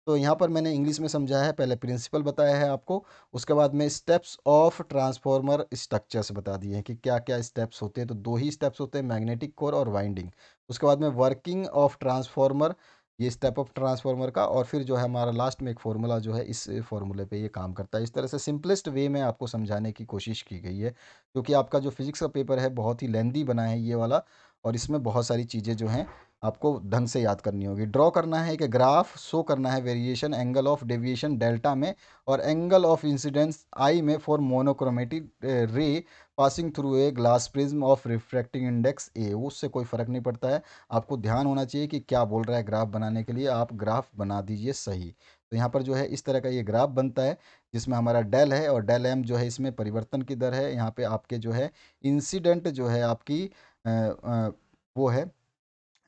तो यहाँ पर मैंने इंग्लिश में समझाया है, पहले प्रिंसिपल बताया है आपको, उसके बाद में स्टेप्स ऑफ ट्रांसफार्मर स्ट्रक्चर्स बता दिए हैं कि क्या क्या स्टेप्स होते हैं। तो 2 ही स्टेप्स होते हैं, मैग्नेटिक कोर और वाइंडिंग। उसके बाद में वर्किंग ऑफ ट्रांसफार्मर, ये स्टेप अप ट्रांसफार्मर का। और फिर जो है हमारा लास्ट में एक फॉर्मूला जो है, इस फॉर्मूले पे ये काम करता है। इस तरह से सिंपलेस्ट वे में आपको समझाने की कोशिश की गई है, क्योंकि आपका जो फिजिक्स का पेपर है बहुत ही लेंदी बना है ये वाला, और इसमें बहुत सारी चीज़ें जो हैं आपको ढंग से याद करनी होगी। ड्रॉ करना है कि ग्राफ शो करना है variation angle of deviation delta में और एंगल ऑफ इंसिडेंस आई में for monochromatic ray passing through a glass prism of refracting index A. उससे कोई फ़र्क नहीं पड़ता है, आपको ध्यान होना चाहिए कि क्या बोल रहा है। ग्राफ बनाने के लिए आप ग्राफ बना दीजिए सही। तो यहाँ पर जो है इस तरह का ये ग्राफ बनता है, जिसमें हमारा डेल है और डेल एम जो है इसमें परिवर्तन की दर है। यहाँ पे आपके जो है इंसिडेंट जो है आपकी वो है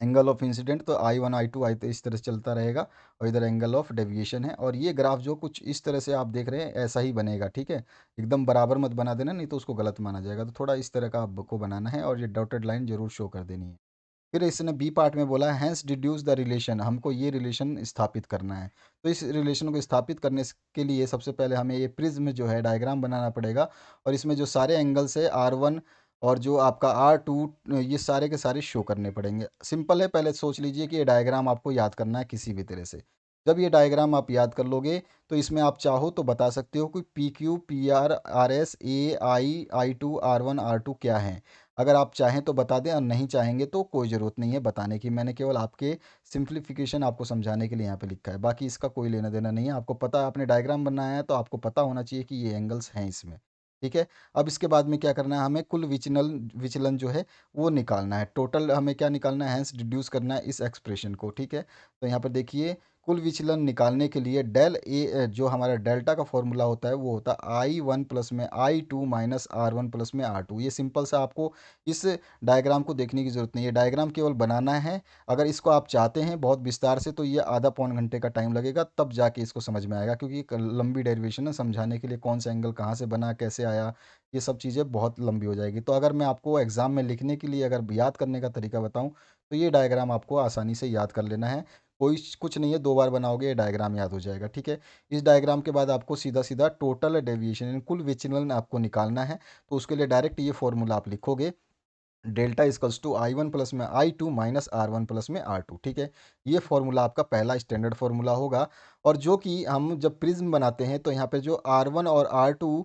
एंगल ऑफ इंसिडेंट, तो I1 I2 तो इस तरह से चलता रहेगा। और इधर एंगल ऑफ डेविएशन है, और ये ग्राफ जो कुछ इस तरह से आप देख रहे हैं ऐसा ही बनेगा। ठीक है, एकदम बराबर मत बना देना, नहीं तो उसको गलत माना जाएगा। तो थोड़ा इस तरह का आपको बनाना है, और ये डॉटेड लाइन जरूर शो कर देनी है। फिर इसने बी पार्ट में बोला है हैंस डिड्यूस द रिलेशन, हमको ये रिलेशन स्थापित करना है। तो इस रिलेशन को स्थापित करने के लिए सबसे पहले हमें ये प्रिज्म जो है डायग्राम बनाना पड़ेगा, और इसमें जो सारे एंगल्स है R1 और जो आपका R2, ये सारे के सारे शो करने पड़ेंगे। सिंपल है, पहले सोच लीजिए कि ये डायग्राम आपको याद करना है किसी भी तरह से। जब ये डायग्राम आप याद कर लोगे, तो इसमें आप चाहो तो बता सकते हो कि PQ PR RS AI I2 R1 R2 क्या है। अगर आप चाहें तो बता दें, और नहीं चाहेंगे तो कोई ज़रूरत नहीं है बताने की। मैंने केवल आपके सिंप्लीफिकेशन आपको समझाने के लिए यहाँ पे लिखा है, बाकी इसका कोई लेना देना नहीं है। आपको पता है, आपने डायग्राम बनाया है तो आपको पता होना चाहिए कि ये एंगल्स हैं इसमें। ठीक है, अब इसके बाद में क्या करना है, हमें कुल विचलन विचलन जो है वो निकालना है। टोटल हमें क्या निकालना है, हैंस डिड्यूस करना है इस एक्सप्रेशन को। ठीक है, तो यहाँ पर देखिए, कुल विचलन निकालने के लिए डेल ए जो हमारा डेल्टा का फॉर्मूला होता है वो होता है I1 प्लस में I2 माइनस R1 प्लस में R2। ये सिंपल सा आपको इस डायग्राम को देखने की ज़रूरत नहीं है, डायग्राम केवल बनाना है। अगर इसको आप चाहते हैं बहुत विस्तार से, तो ये आधा पौन घंटे का टाइम लगेगा, तब जाके इसको समझ में आएगा, क्योंकि एक लंबी डेरिवेशन है। समझाने के लिए कौन सा एंगल कहाँ से बना, कैसे आया, ये सब चीज़ें बहुत लंबी हो जाएगी। तो अगर मैं आपको एग्ज़ाम में लिखने के लिए अगर याद करने का तरीका बताऊँ, तो ये डायग्राम आपको आसानी से याद कर लेना है। कोई कुछ नहीं है, 2 बार बनाओगे ये डायग्राम याद हो जाएगा। ठीक है, इस डायग्राम के बाद आपको सीधा सीधा टोटल डेविएशन यानी कुल विचलन आपको निकालना है। तो उसके लिए डायरेक्ट ये फॉर्मूला आप लिखोगे, delta equals to I1 plus में I2 माइनस R1 प्लस में R2। ठीक है, ये फॉर्मूला आपका पहला स्टैंडर्ड फॉर्मूला होगा। और जो कि हम जब प्रिज्म बनाते हैं, तो यहाँ पे जो R1 और R2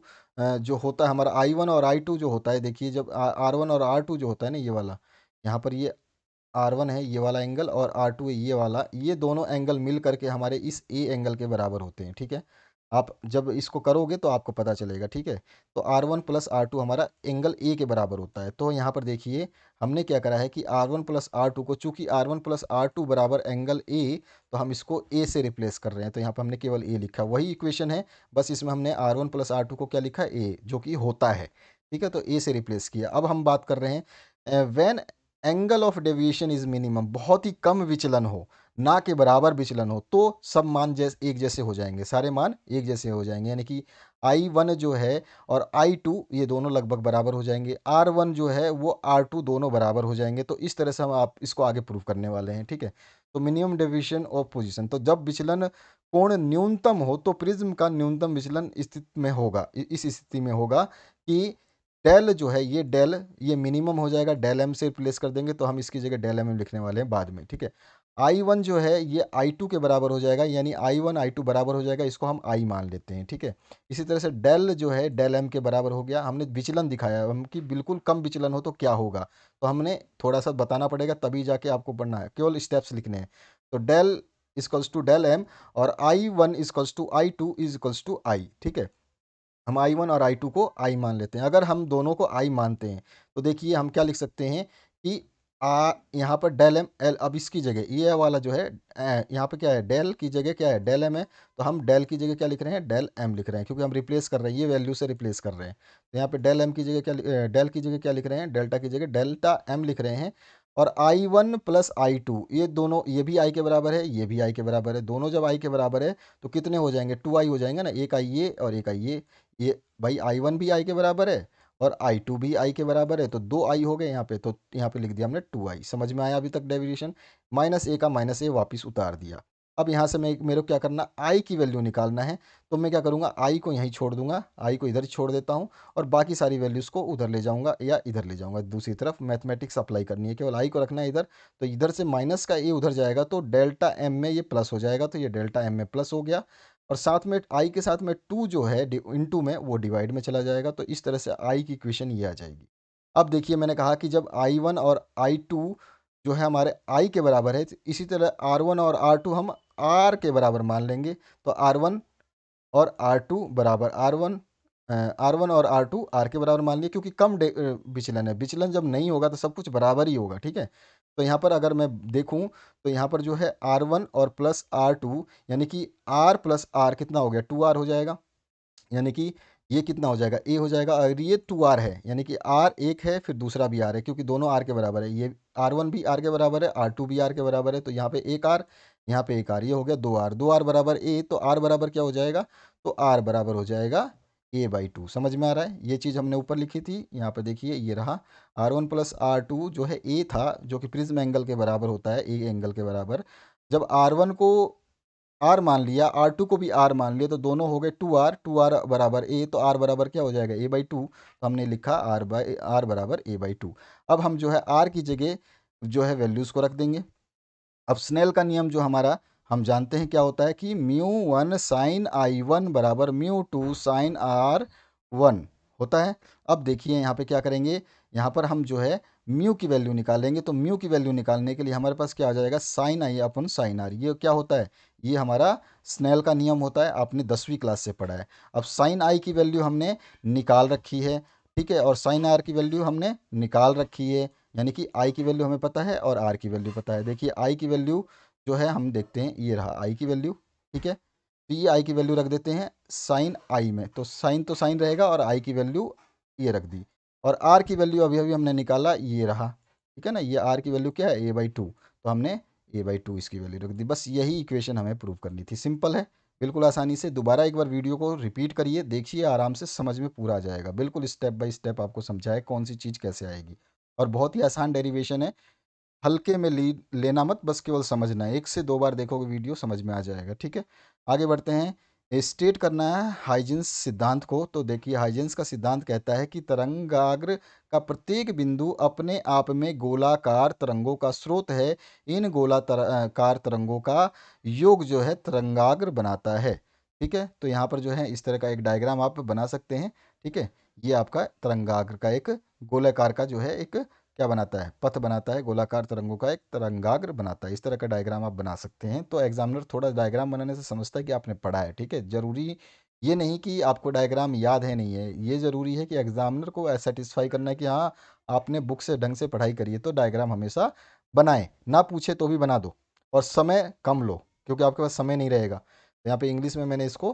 जो होता है हमारा I1 और I2 जो होता है, देखिए जब R1 और R2 जो होता है ना, ये वाला यहाँ पर ये R1 है ये वाला एंगल और R2 है ये वाला, ये दोनों एंगल मिल करके हमारे इस ए एंगल के बराबर होते हैं, ठीक है। आप जब इसको करोगे तो आपको पता चलेगा, ठीक है। तो R1 प्लस R2 हमारा एंगल ए के बराबर होता है। तो यहाँ पर देखिए हमने क्या करा है कि R1 प्लस R2 को, चूंकि R1 प्लस R2 बराबर एंगल ए, तो हम इसको ए से रिप्लेस कर रहे हैं। तो यहाँ पर हमने केवल ए लिखा, वही इक्वेशन है, बस इसमें हमने R1 प्लस R2 को क्या लिखा, ए, जो कि होता है, ठीक है। तो ए से रिप्लेस किया। अब हम बात कर रहे हैं when angle of deviation is minimum, बहुत ही कम विचलन हो, ना के बराबर विचलन हो, तो सब मान जैसे एक जैसे हो जाएंगे, सारे मान एक जैसे हो जाएंगे, यानी कि I1 जो है और I2 ये दोनों लगभग बराबर हो जाएंगे, R1 जो है वो R2 दोनों बराबर हो जाएंगे। तो इस तरह से हम आप इसको आगे प्रूव करने वाले हैं, ठीक है। तो मिनिमम डेविएशन ऑफ पोजीशन, तो जब विचलन कोण न्यूनतम हो तो प्रिज्म का न्यूनतम विचलन स्थिति में होगा, इस स्थिति में होगा कि डेल जो है ये डेल, ये मिनिमम हो जाएगा, डेल एम से रिप्लेस कर देंगे, तो हम इसकी जगह डेल एम लिखने वाले हैं बाद में, ठीक है। I1 जो है ये I2 के बराबर हो जाएगा, यानी I1 I2 बराबर हो जाएगा, इसको हम I मान लेते हैं, ठीक है। इसी तरह से डेल जो है डेल एम के बराबर हो गया। हमने विचलन दिखाया हम कि बिल्कुल कम विचलन हो तो क्या होगा, तो हमने थोड़ा सा बताना पड़ेगा, तभी जाके आपको पढ़ना है, केवल स्टेप्स लिखने हैं। तो del equals to del M और I1 equals to I2 equals to I, ठीक है। हम I1 और I2 को I मान लेते हैं। अगर हम दोनों को I मानते हैं तो देखिए हम क्या लिख सकते हैं कि यहाँ पर डेल एम एल, अब इसकी जगह ये वाला जो है यहाँ पे क्या है, डेल की जगह क्या है, डेल एम है, तो हम डेल की जगह क्या लिख रहे हैं, डेल एम लिख रहे हैं, क्योंकि हम रिप्लेस कर रहे हैं, ये वैल्यू से रिप्लेस कर रहे हैं। तो यहाँ पे डेल एम की जगह क्या डेल की जगह क्या लिख रहे हैं, डेल्टा की जगह डेल्टा एम लिख रहे हैं। और I1 प्लस I2 ये दोनों, ये भी I के बराबर है, ये भी I के बराबर है, दोनों जब I के बराबर है तो कितने हो जाएंगे, 2I हो जाएंगे ना, एक I ये और एक I ये भाई I1 भी I के बराबर है और I2 भी I के बराबर है, तो दो I हो गए यहाँ पे, तो यहाँ पे लिख दिया हमने 2I। समझ में आया अभी तक डेविएशन, माइनस ए का माइनस ए वापिस उतार दिया। अब यहाँ से मैं, मेरे को क्या करना, I की वैल्यू निकालना है, तो मैं क्या करूँगा, I को यहीं छोड़ दूंगा, I को इधर छोड़ देता हूँ और बाकी सारी वैल्यूज़ को उधर ले जाऊँगा या इधर ले जाऊँगा, दूसरी तरफ मैथमेटिक्स अप्लाई करनी है, केवल I को रखना है इधर। तो इधर से माइनस का ए उधर जाएगा तो डेल्टा एम में ये प्लस हो जाएगा, तो ये डेल्टा एम में प्लस हो गया, और साथ में आई के साथ में टू जो है इनटू में वो डिवाइड में चला जाएगा। तो इस तरह से आई की इक्वेशन ये आ जाएगी। अब देखिए मैंने कहा कि जब I1 और I2 जो है हमारे I के बराबर है, तो इसी तरह R1 और R2 हम R के बराबर मान लेंगे। तो R1 और R2 बराबर R1 और R2 R के बराबर मान लिए, क्योंकि कम विचलन है, विचलन जब नहीं होगा तो सब कुछ बराबर ही होगा, ठीक है। तो यहाँ पर अगर मैं देखूँ तो यहाँ पर जो है R1 और प्लस R2, यानी कि R प्लस R कितना हो गया, 2R हो जाएगा, यानी कि ये कितना हो जाएगा, ए हो जाएगा। और ये 2R है, यानी कि आर एक है फिर दूसरा भी आर है, क्योंकि दोनों आर के बराबर है, ये R1 भी आर के बराबर है, R2 भी आर के बराबर है, तो यहाँ पे एक आर, यहाँ पे एक आर, ये हो गया 2R, 2R बराबर ए, तो आर बराबर क्या हो जाएगा, तो आर बराबर हो जाएगा A/2। समझ में आ रहा है, ये चीज़ हमने ऊपर लिखी थी, यहाँ पे देखिए ये रहा R1 प्लस R2 जो है ए था, जो कि प्रिज्म एंगल के बराबर होता है, ए एंगल के बराबर। जब R1 को आर मान लिया, R2 को भी आर मान लिया, तो दोनों हो गए 2R बराबर ए, तो आर बराबर क्या हो जाएगा, A/2। तो हमने लिखा आर बराबर A/2। अब हम जो है आर की जगह जो है वैल्यूज़ को रख देंगे। अब स्नेल का नियम जो हमारा हम जानते हैं क्या होता है कि μ1 साइन I1 बराबर μ2 साइन R1 होता है। अब देखिए यहाँ पे क्या करेंगे, यहाँ पर हम जो है म्यू की वैल्यू निकालेंगे, तो म्यू की वैल्यू निकालने के लिए हमारे पास क्या आ जाएगा, sine I upon sine R. ये क्या होता है, ये हमारा स्नेल का नियम होता है, आपने 10वीं क्लास से पढ़ा है। अब साइन आई की वैल्यू हमने निकाल रखी है, ठीक है, और साइन आर की वैल्यू हमने निकाल रखी है, यानी कि आई की वैल्यू हमें पता है और आर की वैल्यू पता है। देखिए आई की वैल्यू जो है हम देखते हैं, ये रहा आई की वैल्यू, ठीक है। तो ये आई की वैल्यू रख देते हैं साइन आई में, तो साइन रहेगा और आई की वैल्यू ये रख दी। और आर की वैल्यू अभी अभी हमने निकाला, ये रहा, ठीक है ना, ये आर की वैल्यू क्या है, A/2, तो हमने A/2 इसकी वैल्यू रख दी। बस यही इक्वेशन हमें प्रूव करनी थी, सिंपल है, बिल्कुल आसानी से। दोबारा एक बार वीडियो को रिपीट करिए, देखिए, आराम से समझ में पूरा आ जाएगा, बिल्कुल स्टेप बाय स्टेप आपको समझाए कौन सी चीज़ कैसे आएगी। और बहुत ही आसान डेरिवेशन है, हल्के में लेना मत, बस केवल समझना है, एक से दो बार देखोगे वीडियो समझ में आ जाएगा, ठीक है। आगे बढ़ते हैं, स्टेट करना है हाइजेंस सिद्धांत को। तो देखिए हाइजेंस का सिद्धांत कहता है कि तरंगाग्र का प्रत्येक बिंदु अपने आप में गोलाकार तरंगों का स्रोत है, इन गोलाकार तरंगों का योग जो है तरंगाग्र बनाता है, ठीक है। तो यहाँ पर जो है इस तरह का एक डायग्राम आप बना सकते हैं, ठीक है। ये आपका तरंगाग्र का एक गोलाकार का जो है एक क्या बनाता है, पथ बनाता है, गोलाकार तरंगों का एक तरंगाग्र बनाता है। इस तरह का डायग्राम आप बना सकते हैं। तो एग्जामिनर थोड़ा डायग्राम बनाने से समझता है कि आपने पढ़ा है, ठीक है। जरूरी ये नहीं कि आपको डायग्राम याद है नहीं है, ये ज़रूरी है कि एग्जामिनर को सेटिस्फाई करना है कि हाँ आपने बुक से ढंग से पढ़ाई करी है। तो डायग्राम हमेशा बनाएं, ना पूछे तो भी बना दो, और समय कम लो क्योंकि आपके पास समय नहीं रहेगा। तो यहाँ पे इंग्लिश में मैंने इसको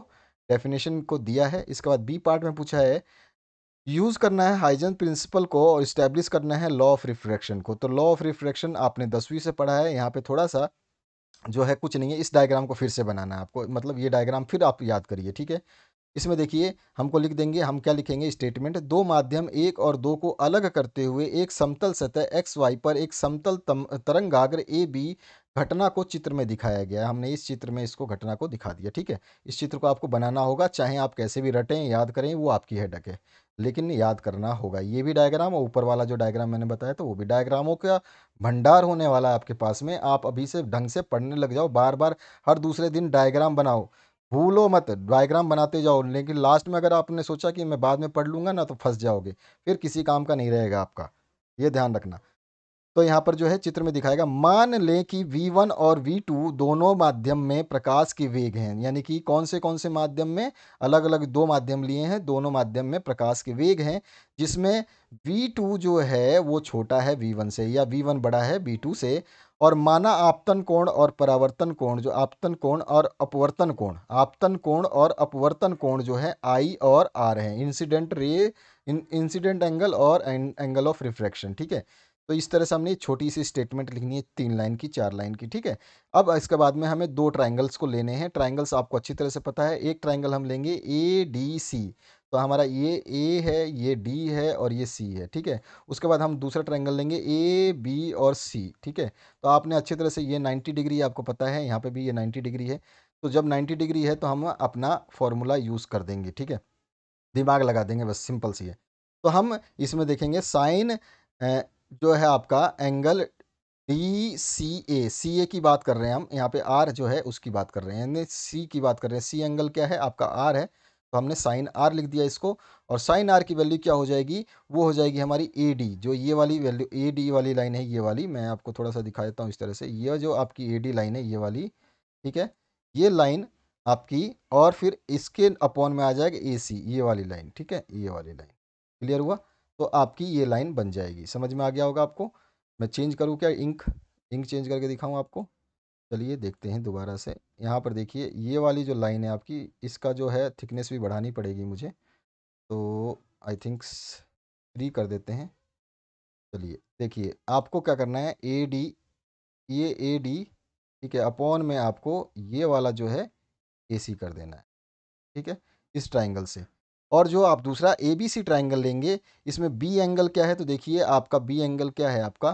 डेफिनेशन को दिया है। इसके बाद बी पार्ट में पूछा है यूज़ करना है हाइजन प्रिंसिपल को और इस्टेब्लिश करना है लॉ ऑफ रिफ्रैक्शन को। तो लॉ ऑफ रिफ्रैक्शन आपने 10वीं से पढ़ा है। यहाँ पे थोड़ा सा जो है कुछ नहीं है, इस डायग्राम को फिर से बनाना है आपको, मतलब ये डायग्राम फिर आप याद करिए, ठीक है। इसमें देखिए हमको लिख देंगे, हम क्या लिखेंगे, स्टेटमेंट दो माध्यम एक और दो को अलग करते हुए एक समतल सतह एक्स वाई पर एक समतल तरंगाग्र ए बी घटना को चित्र में दिखाया गया है। हमने इस चित्र में इसको घटना को दिखा दिया, ठीक है। इस चित्र को आपको बनाना होगा, चाहे आप कैसे भी रटें याद करें, वो आपकी हेडक है, लेकिन याद करना होगा। ये भी डायग्राम और ऊपर वाला जो डायग्राम मैंने बताया तो वो भी। डायग्रामों का भंडार होने वाला है आपके पास में, आप अभी से ढंग से पढ़ने लग जाओ, बार बार हर दूसरे दिन डायग्राम बनाओ, भूलो मत, डायग्राम बनाते जाओ। लेकिन लास्ट में अगर आपने सोचा कि मैं बाद में पढ़ लूंगा ना, तो फंस जाओगे, फिर किसी काम का नहीं रहेगा आपका, ये ध्यान रखना। तो यहाँ पर जो है चित्र में दिखाएगा, मान लें कि V1 और V2 दोनों माध्यम में प्रकाश के वेग हैं। यानी कि कौन से माध्यम में, अलग अलग दो माध्यम लिए हैं, दोनों माध्यम में प्रकाश के वेग हैं, जिसमें V2 जो है वो छोटा है V1 से, या V1 बड़ा है V2 से। और माना आपतन कोण और परावर्तन कोण, जो आपतन कोण और अपवर्तन कोण, आपतन कोण और अपवर्तन कोण जो है I और R हैं, इंसिडेंट रे, इंसिडेंट एंगल और एंगल ऑफ रिफ्रैक्शन, ठीक है। तो इस तरह से हमने छोटी सी स्टेटमेंट लिखनी है, 3 लाइन की 4 लाइन की, ठीक है। अब इसके बाद में हमें दो ट्राइंगल्स को लेने हैं। ट्राइंगल्स आपको अच्छी तरह से पता है। एक ट्राइंगल हम लेंगे ADC, तो हमारा ये A है, ये D है और ये C है, ठीक है। उसके बाद हम दूसरा ट्राइंगल लेंगे AB और C, ठीक है। तो आपने अच्छी तरह से, ये 90 डिग्री आपको पता है, यहाँ पे भी ये 90 डिग्री है। तो जब 90 डिग्री है तो हम अपना फॉर्मूला यूज़ कर देंगे, ठीक है, दिमाग लगा देंगे, बस सिंपल सी है। तो हम इसमें देखेंगे साइन जो है आपका एंगल डी की बात कर रहे हैं हम, यहाँ पे आर जो है उसकी बात कर रहे हैं, यानी सी की बात कर रहे हैं। सी एंगल क्या है आपका, आर है, तो हमने साइन आर लिख दिया इसको। और साइन आर की वैल्यू क्या हो जाएगी, वो हो जाएगी हमारी ए डी, जो ये वाली वैल्यू ए डी वाली लाइन है, ये वाली मैं आपको थोड़ा सा दिखा देता हूँ इस तरह से। ये जो आपकी ए डी लाइन है ये वाली, ठीक है, ये लाइन आपकी, और फिर इसके अपॉन में आ जाएगा ए सी, ये वाली लाइन, ठीक है, ये वाली लाइन। क्लियर हुआ, तो आपकी ये लाइन बन जाएगी, समझ में आ गया होगा आपको। मैं चेंज करूँ क्या, इंक इंक चेंज करके दिखाऊँ आपको। चलिए देखते हैं दोबारा से। यहाँ पर देखिए ये वाली जो लाइन है आपकी, इसका जो है थिकनेस भी बढ़ानी पड़ेगी मुझे, तो आई थिंक 3 कर देते हैं। चलिए देखिए आपको क्या करना है, ए डी, ये ए डी, ठीक है, अपॉन में आपको ये वाला जो है ए सी कर देना है, ठीक है, इस ट्राइंगल से। और जो आप दूसरा ए बी सी ट्राइंगल लेंगे, इसमें बी एंगल क्या है, तो देखिए आपका बी एंगल क्या है आपका,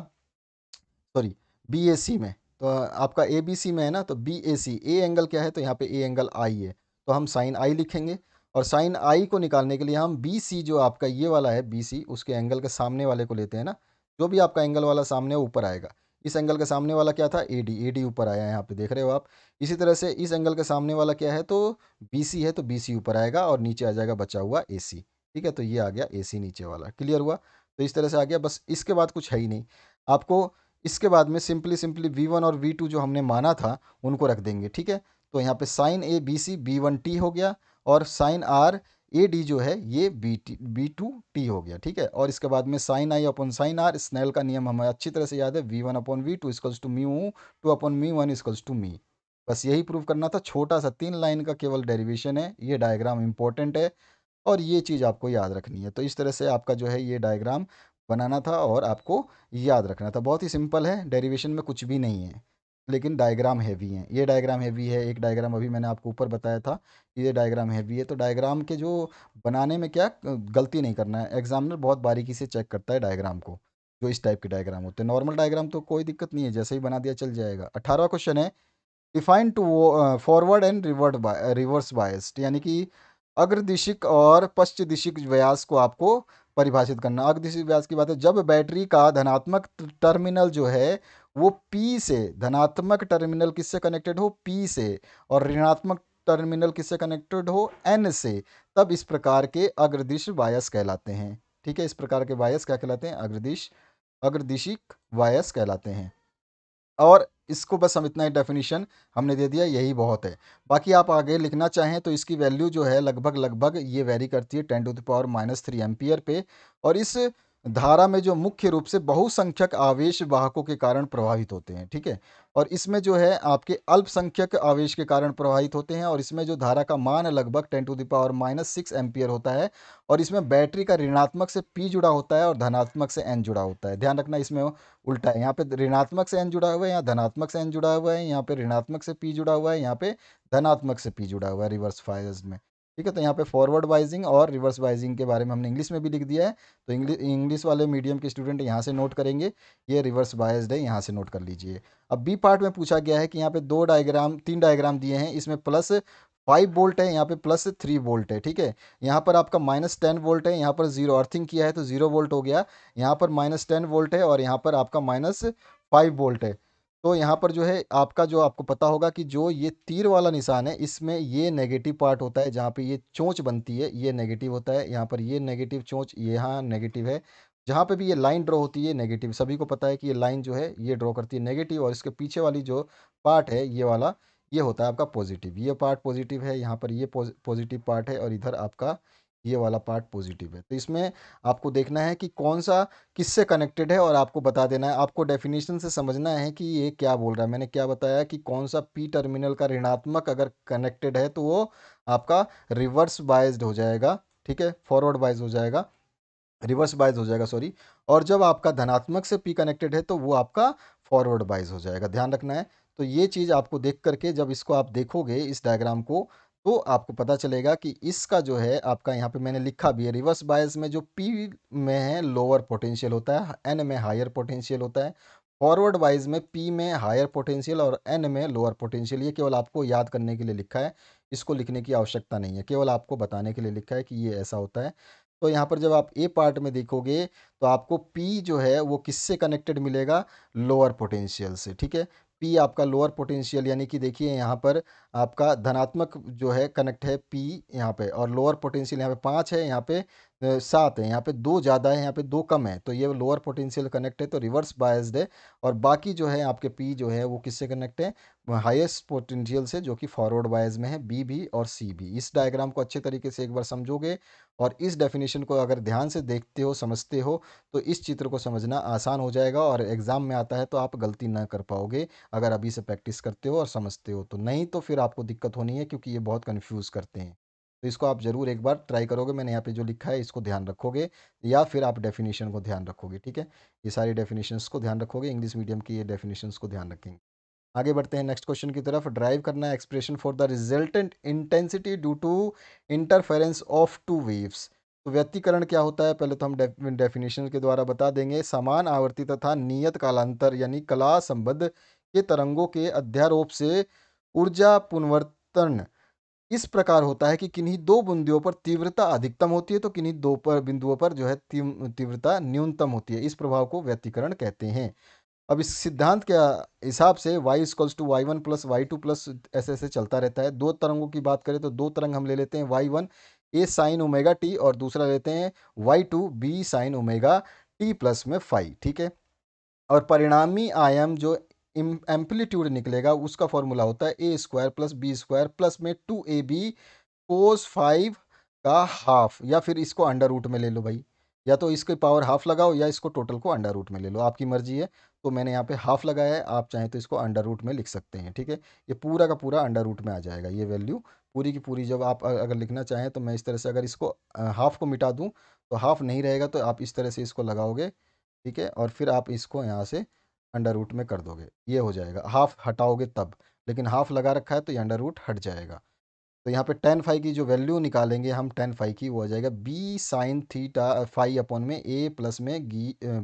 सॉरी, बी ए सी में, तो आपका ए बी सी में है ना, तो B A C, A angle क्या है, तो यहाँ पे ए एंगल आई है, तो हम साइन आई लिखेंगे। और साइन आई को निकालने के लिए हम बी सी, जो आपका ये वाला है बी सी, उसके एंगल के सामने वाले को लेते हैं ना, जो भी आपका एंगल वाला सामने ऊपर आएगा। इस एंगल के सामने वाला क्या था, ए डी ऊपर आया है, यहाँ पे देख रहे हो आप। इसी तरह से इस एंगल के सामने वाला क्या है, तो बी सी है, तो बी सी ऊपर आएगा और नीचे आ जाएगा बचा हुआ ए सी, ठीक है। तो ये आ गया ए सी नीचे वाला, क्लियर हुआ। तो इस तरह से आ गया, बस इसके बाद कुछ है ही नहीं आपको। इसके बाद में सिंपली सिंपली V1 और V2 जो हमने माना था उनको रख देंगे, ठीक है। तो यहाँ पे sign A B C B1T हो गया, और साइन आर ए डी जो है ये B2T हो गया, ठीक है। और इसके बाद में sine I upon sine R, Snell का नियम हमें अच्छी तरह से याद है, V1 upon V2 equals to mu 2 upon mu 1 equals to मी। बस यही प्रूव करना था, छोटा सा 3 लाइन का केवल डेरिवेशन है। ये डायग्राम इंपॉर्टेंट है और ये चीज़ आपको याद रखनी है। तो इस तरह से आपका जो है ये डायग्राम बनाना था और आपको याद रखना था। बहुत ही सिंपल है, डेरिवेशन में कुछ भी नहीं है, लेकिन डायग्राम हैवी है। ये डायग्राम हैवी है, एक डायग्राम अभी मैंने आपको ऊपर बताया था, ये डायग्राम हैवी है। तो डायग्राम के जो बनाने में क्या गलती नहीं करना है, एग्जामिनर बहुत बारीकी से चेक करता है डायग्राम को। जो इस टाइप के डायग्राम होते हैं, नॉर्मल डायग्राम तो कोई दिक्कत नहीं है, जैसे ही बना दिया चल जाएगा। 18वां क्वेश्चन है, define to forward and reverse biased, यानी कि अग्रदिशिक और पश्च दिशिक व्यास को आपको परिभाषित करना। अग्रदिशिक व्यास की बात है, जब बैटरी का धनात्मक टर्मिनल जो है वो P से, धनात्मक टर्मिनल किससे कनेक्टेड हो, P से, और ऋणात्मक टर्मिनल किससे कनेक्टेड हो, N से, तब इस प्रकार के अग्रदिश बायस कहलाते हैं, ठीक है। इस प्रकार के बायस क्या कहलाते हैं, अग्रदिश अग्रदिशिक वायस कहलाते हैं। और इसको बस हम इतना ही डेफिनेशन हमने दे दिया, यही बहुत है। बाकी आप आगे लिखना चाहें तो इसकी वैल्यू जो है लगभग लगभग ये वेरी करती है 10⁻³ एम्पियर पे। और इस धारा में जो मुख्य रूप से बहुसंख्यक आवेश वाहकों के कारण प्रभावित होते हैं, ठीक है। और इसमें जो है आपके अल्पसंख्यक आवेश के कारण प्रभावित होते हैं। और इसमें जो धारा का मान है लगभग 10⁻⁻6 एम्पियर होता है। और इसमें बैटरी का ऋणात्मक से पी जुड़ा होता है और धनात्मक से एन जुड़ा होता है। ध्यान रखना, इसमें उल्टा है, यहाँ पे ऋणात्मक से एन जुड़ा हुआ है, यहाँ धनात्मक से एन जुड़ा हुआ है, यहाँ पे ऋणात्मक से पी जुड़ा हुआ है, यहाँ पे धनात्मक से पी जुड़ा हुआ है रिवर्स बायस्ड में। ठीक है, तो यहाँ पे फॉरवर्ड बाइजिंग और रिवर्स बाइजिंग के बारे में हमने इंग्लिश में भी लिख दिया है। तो इंग्लिश वाले मीडियम के स्टूडेंट यहाँ से नोट करेंगे, ये रिवर्स बायस्ड है, यहाँ से नोट कर लीजिए। अब बी पार्ट में पूछा गया है कि यहाँ पे तीन डायग्राम दिए हैं, इसमें +5 वोल्ट है, यहाँ पे +3 वोल्ट है, ठीक है। यहाँ पर आपका -10 वोल्ट है, यहाँ पर जीरो अर्थिंग किया है तो 0 वोल्ट हो गया। यहाँ पर -10 वोल्ट है और यहाँ पर आपका -5 वोल्ट है। तो यहाँ पर जो है आपका, जो आपको पता होगा कि जो ये तीर वाला निशान है इसमें ये नेगेटिव पार्ट होता है, जहाँ पे ये चोंच बनती है ये नेगेटिव होता है। यहाँ पर ये नेगेटिव चोंच यहाँ नेगेटिव है। जहाँ पे भी ये लाइन ड्रॉ होती है नेगेटिव, सभी को पता है कि ये लाइन जो है ये ड्रॉ करती है नेगेटिव। और इसके पीछे वाली जो पार्ट है ये वाला, ये होता है आपका पॉजिटिव। ये पार्ट पॉजिटिव है, यहाँ पर ये पॉजिटिव पार्ट है और इधर आपका ये वाला पार्ट पॉजिटिव है। तो इसमें आपको देखना है कि कौन सा किससे कनेक्टेड है और आपको बता देना है। आपको डेफिनेशन से समझना है कि ये क्या बोल रहा है। मैंने क्या बताया कि कौन सा पी टर्मिनल का ऋणात्मक अगर कनेक्टेड है तो वो आपका रिवर्स बायस्ड हो जाएगा, ठीक है, फॉरवर्ड बायस हो जाएगा, रिवर्स बायस हो जाएगा सॉरी। और जब आपका धनात्मक से पी कनेक्टेड है तो वो आपका फॉरवर्ड बायस हो जाएगा, ध्यान रखना है। तो ये चीज़ आपको देख करके जब इसको आप देखोगे इस डायग्राम को, तो आपको पता चलेगा कि इसका जो है आपका, यहाँ पे मैंने लिखा भी है, रिवर्स बायस में जो पी में है लोअर पोटेंशियल होता है, एन में हायर पोटेंशियल होता है। फॉरवर्ड बायस में पी में हायर पोटेंशियल और एन में लोअर पोटेंशियल। ये केवल आपको याद करने के लिए लिखा है, इसको लिखने की आवश्यकता नहीं है, केवल आपको बताने के लिए लिखा है कि ये ऐसा होता है। तो यहाँ पर जब आप ए पार्ट में देखोगे तो आपको पी जो है वो किससे कनेक्टेड मिलेगा, लोअर पोटेंशियल से, ठीक है। पी आपका लोअर पोटेंशियल, यानी कि देखिए यहाँ पर आपका धनात्मक जो है कनेक्ट है पी यहाँ पे, और लोअर पोटेंशियल यहाँ पे 5 है, यहाँ पे 7 है, यहाँ पे 2 ज़्यादा है, यहाँ पे 2 कम है, तो ये लोअर पोटेंशियल कनेक्ट है तो रिवर्स बायस्ड है। और बाकी जो है आपके पी जो है वो किससे कनेक्ट है, हाईएस्ट पोटेंशियल से, जो कि फॉरवर्ड बायस में है, बी भी और सी भी। इस डायग्राम को अच्छे तरीके से एक बार समझोगे और इस डेफिनेशन को अगर ध्यान से देखते हो समझते हो तो इस चित्र को समझना आसान हो जाएगा और एग्ज़ाम में आता है तो आप गलती ना कर पाओगे, अगर अभी से प्रैक्टिस करते हो और समझते हो तो। नहीं तो फिर आपको दिक्कत होनी है, क्योंकि ये बहुत कन्फ्यूज़ करते हैं। तो इसको आप ज़रूर एक बार ट्राई करोगे, मैंने यहाँ पे जो लिखा है इसको ध्यान रखोगे, या फिर आप डेफिनेशन को ध्यान रखोगे, ठीक है। ये सारी डेफिनेशंस को ध्यान रखोगे, इंग्लिश मीडियम की ये डेफिनेशंस को ध्यान रखेंगे। आगे बढ़ते हैं नेक्स्ट क्वेश्चन की तरफ। ड्राइव करना है expression for the resultant intensity due to interference of two waves. तो व्यक्तीकरण क्या होता है, पहले तो हम डेफिनेशन के द्वारा बता देंगे। समान आवर्ती तथा नियत कालांतर यानी कला संबद्ध के तरंगों के अध्यारोप से ऊर्जा पुनर्वर्तन इस प्रकार होता है कि किन्हीं दो बिंदुओं पर तीव्रता अधिकतम होती है तो किन्हीं दो पर बिंदुओं पर जो है तीव्रता न्यूनतम होती है। इस प्रभाव को व्यक्तीकरण कहते हैं। अब इस सिद्धांत के हिसाब से y=y1 + y2 ऐसे ऐसे चलता रहता है। दो तरंगों की बात करें तो दो तरंग हम ले लेते हैं, y1 a sin omega T और दूसरा लेते हैं y2 b sin omega T plus में फाई, ठीक है। और परिणामी आयाम जो एम्पलीट्यूड निकलेगा उसका फॉर्मूला होता है a² + b² + 2ab cos 5 का हाफ, या फिर इसको अंडर रूट में ले लो भाई, या तो इसके पावर हाफ लगाओ या इसको टोटल को अंडर रूट में ले लो, आपकी मर्जी है। तो मैंने यहाँ पे हाफ लगाया है, आप चाहें तो इसको अंडर रूट में लिख सकते हैं, ठीक है। ये पूरा का पूरा अंडर रूट में आ जाएगा, ये वैल्यू पूरी की पूरी। जब आप अगर लिखना चाहें तो मैं इस तरह से, अगर इसको हाफ को मिटा दूं तो हाफ नहीं रहेगा, तो आप इस तरह से इसको लगाओगे, ठीक है। और फिर आप इसको यहाँ से अंडर रूट में कर दोगे, ये हो जाएगा। हाफ हटाओगे तब, लेकिन हाफ लगा रखा है तो ये अंडर रूट हट जाएगा। तो यहाँ पे tan φ की जो वैल्यू निकालेंगे हम, tan φ की वो हो जाएगा b sin theta phi upon में a प्लस में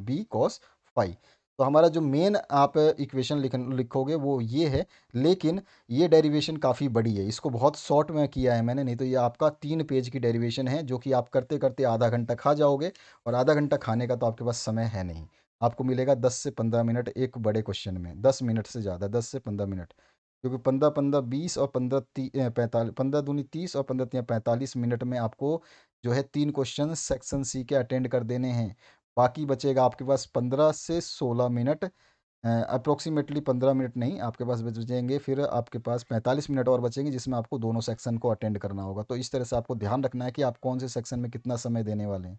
b cos फाई। तो हमारा जो मेन आप इक्वेशन लिखोगे वो ये है, लेकिन ये डेरिवेशन काफ़ी बड़ी है, इसको बहुत शॉर्ट में किया है मैंने, नहीं तो ये आपका 3 पेज की डेरिवेशन है जो कि आप करते करते आधा घंटा खा जाओगे, और आधा घंटा खाने का तो आपके पास समय है नहीं। आपको मिलेगा 10 से 15 मिनट एक बड़े क्वेश्चन में, 10 मिनट से ज़्यादा, 10 से 15 मिनट, क्योंकि 15 15 20 और 15 45, 15 दूनी 30 और 15 तियां 45 मिनट में आपको जो है 3 क्वेश्चन सेक्शन सी के अटेंड कर देने हैं। बाकी बचेगा आपके पास 15 से 16 मिनट, अप्रोक्सीमेटली 15 मिनट नहीं, आपके पास बचेंगे फिर आपके पास 45 मिनट और बचेंगे, जिसमें आपको दोनों सेक्शन को अटेंड करना होगा। तो इस तरह से आपको ध्यान रखना है कि आप कौन से सेक्शन में कितना समय देने वाले हैं।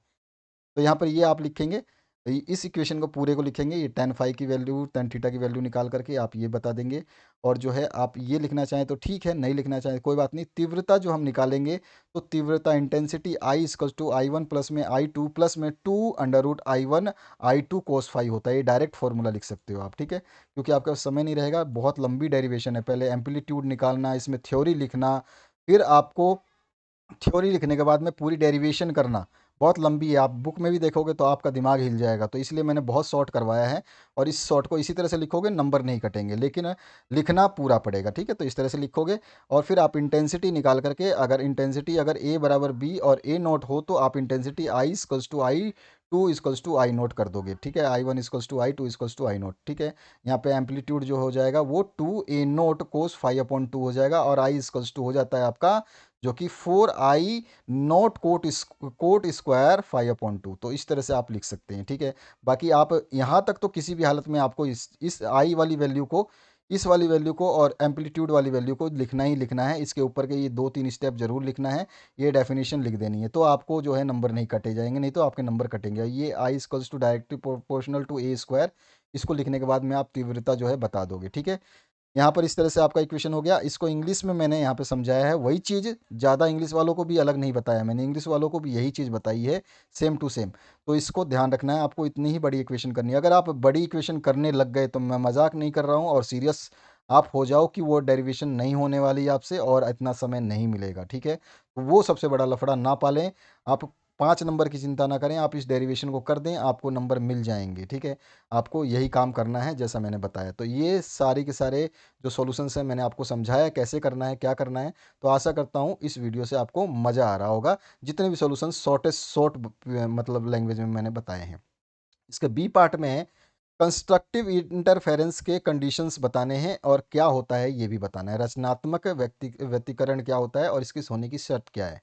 तो यहाँ पर ये आप लिखेंगे, इस इक्वेशन को पूरे को लिखेंगे, ये tan फाई की वैल्यू tan थीटा की वैल्यू निकाल करके आप ये बता देंगे। और जो है आप ये लिखना चाहें तो ठीक है, नहीं लिखना चाहें कोई बात नहीं। तीव्रता जो हम निकालेंगे, तो तीव्रता intensity I equals to I1 plus में I2 प्लस में 2√I1 I2 cos फाई होता है। ये डायरेक्ट फॉर्मूला लिख सकते हो आप, ठीक है, क्योंकि आपके पास समय नहीं रहेगा, बहुत लंबी डेरिवेशन है, पहले एम्पलीट्यूड निकालना, इसमें थ्योरी लिखना, फिर आपको थ्योरी लिखने के बाद में पूरी डेरिवेशन करना, बहुत लंबी है, आप बुक में भी देखोगे तो आपका दिमाग हिल जाएगा। तो इसलिए मैंने बहुत शॉर्ट करवाया है, और इस शॉर्ट को इसी तरह से लिखोगे, नंबर नहीं कटेंगे, लेकिन लिखना पूरा पड़ेगा, ठीक है। तो इस तरह से लिखोगे, और फिर आप इंटेंसिटी निकाल करके, अगर इंटेंसिटी अगर ए बराबर बी और ए नोट हो, तो आप intensity I equals to I2 equals to I naught कर दोगे, ठीक है। I1 equals to I2 equals to I naught, ठीक है। यहाँ पे एम्पलीट्यूड जो हो जाएगा वो 2A0 कोस 5/2 हो जाएगा, और आई इक्वल्स टू हो जाता है आपका, जो कि 4I0 कोट स्क्वायर 5/2। तो इस तरह से आप लिख सकते हैं, ठीक है। बाकी आप यहाँ तक तो किसी भी हालत में आपको इस आई वाली वैल्यू को, इस वाली वैल्यू को और एम्पलीट्यूड वाली वैल्यू को लिखना ही लिखना है। इसके ऊपर के ये 2-3 स्टेप जरूर लिखना है, ये डेफिनेशन लिख देनी है, तो आपको जो है नंबर नहीं कटे जाएंगे, नहीं तो आपके नंबर कटेंगे। ये I equals to directly proportional to A square, इसको लिखने के बाद में आप तीव्रता जो है बता दोगे, ठीक है। यहाँ पर इस तरह से आपका इक्वेशन हो गया। इसको इंग्लिश में मैंने यहाँ पे समझाया है, वही चीज़, ज़्यादा इंग्लिश वालों को भी अलग नहीं बताया मैंने, इंग्लिश वालों को भी यही चीज़ बताई है, सेम टू सेम। तो इसको ध्यान रखना है, आपको इतनी ही बड़ी इक्वेशन करनी है। अगर आप बड़ी इक्वेशन करने लग गए, तो मैं मजाक नहीं कर रहा हूँ, और सीरियस आप हो जाओ कि वो डेरिवेशन नहीं होने वाली है आपसे, और इतना समय नहीं मिलेगा, ठीक है। तो वो सबसे बड़ा लफड़ा ना पालें आप। 5 नंबर की चिंता ना करें, आप इस डेरिवेशन को कर दें, आपको नंबर मिल जाएंगे, ठीक है। आपको यही काम करना है जैसा मैंने बताया। तो ये सारी के सारे जो सॉल्यूशंस हैं, मैंने आपको समझाया कैसे करना है, क्या करना है। तो आशा करता हूँ इस वीडियो से आपको मज़ा आ रहा होगा, जितने भी सॉल्यूशंस शॉर्टेस्ट शॉर्ट मतलब लैंग्वेज में मैंने बताए हैं। इसके बी पार्ट में है, कंस्ट्रक्टिव इंटरफेरेंस के कंडीशंस बताने हैं, और क्या होता है ये भी बताना है। रचनात्मक व्यक्तिकरण क्या होता है, और इसकी होने की शर्त क्या है।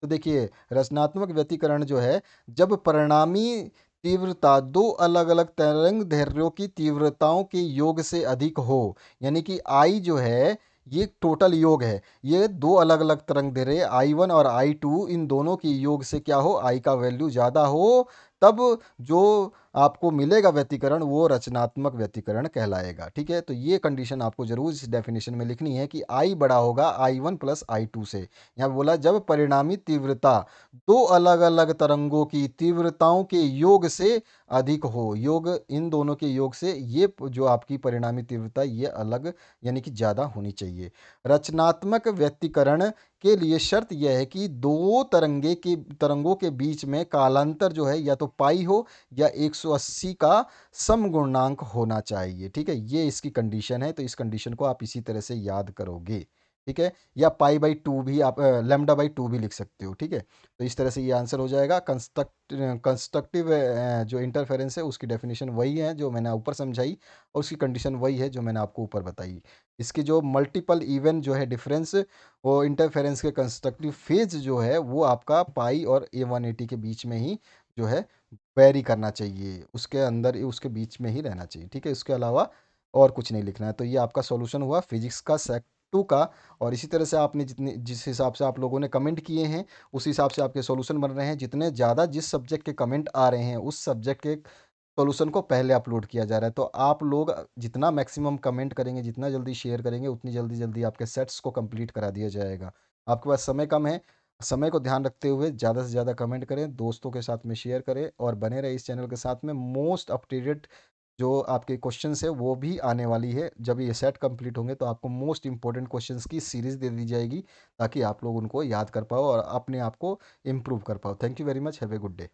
तो देखिए, रचनात्मक व्यक्तिकरण जो है, जब परिणामी तीव्रता दो अलग अलग तरंग दैर्ध्यों की तीव्रताओं के योग से अधिक हो, यानी कि आई जो है, ये टोटल योग है, ये दो अलग अलग तरंग दैर्ध्य I1 और I2, इन दोनों के योग से क्या हो, आई का वैल्यू ज़्यादा हो, तब जो आपको मिलेगा व्यतिकरण, वो रचनात्मक व्यतिकरण कहलाएगा, ठीक है। तो ये कंडीशन आपको जरूर इस डेफिनेशन में लिखनी है कि आई बड़ा होगा I1 प्लस I2 से। यहाँ बोला जब परिणामी तीव्रता दो अलग अलग तरंगों की तीव्रताओं के योग से अधिक हो, योग इन दोनों के योग से ये जो आपकी परिणामी तीव्रता ये अलग, यानी कि ज़्यादा होनी चाहिए। रचनात्मक व्यतिकरण के लिए शर्त यह है कि दो तरंगों के बीच में कालांतर जो है, या तो पाई हो या 180 का समगुणांक होना चाहिए, ठीक है। ये इसकी कंडीशन है, तो इस कंडीशन को आप इसी तरह से याद करोगे, ठीक है। या पाई/2 भी आप लैम्डा/2 भी लिख सकते हो, ठीक है। तो इस तरह से ये आंसर हो जाएगा। कंस्ट्रक्टिव जो इंटरफेरेंस है, उसकी डेफिनेशन वही है जो मैंने ऊपर समझाई, और उसकी कंडीशन वही है जो मैंने आपको ऊपर बताई। इसकी जो मल्टीपल इवन जो है डिफरेंस, वो इंटरफेरेंस के कंस्ट्रक्टिव फेज जो है, वो आपका पाई और A180 के बीच में ही जो है वेरी करना चाहिए, उसके अंदर उसके बीच में ही रहना चाहिए, ठीक है। इसके अलावा और कुछ नहीं लिखना है। तो ये आपका सॉल्यूशन हुआ फिजिक्स का सेट 2 का। और इसी तरह से आपने जितने जिस हिसाब से आप लोगों ने कमेंट किए हैं, उस हिसाब से आपके सॉल्यूशन बन रहे हैं। जितने ज़्यादा जिस सब्जेक्ट के कमेंट आ रहे हैं, उस सब्जेक्ट के सॉल्यूशन को पहले अपलोड किया जा रहा है। तो आप लोग जितना मैक्सिमम कमेंट करेंगे, जितना जल्दी शेयर करेंगे, उतनी जल्दी जल्दी आपके सेट्स को कंप्लीट करा दिया जाएगा। आपके पास समय कम है, समय को ध्यान रखते हुए ज़्यादा से ज़्यादा कमेंट करें, दोस्तों के साथ में शेयर करें, और बने रहे इस चैनल के साथ में। मोस्ट अप टू डेट जो आपके क्वेश्चंस है वो भी आने वाली है। जब ये सेट कंप्लीट होंगे, तो आपको मोस्ट इंपॉर्टेंट क्वेश्चंस की सीरीज़ दे दी जाएगी, ताकि आप लोग उनको याद कर पाओ और अपने आप को इम्प्रूव कर पाओ। Thank you very much, have a good day.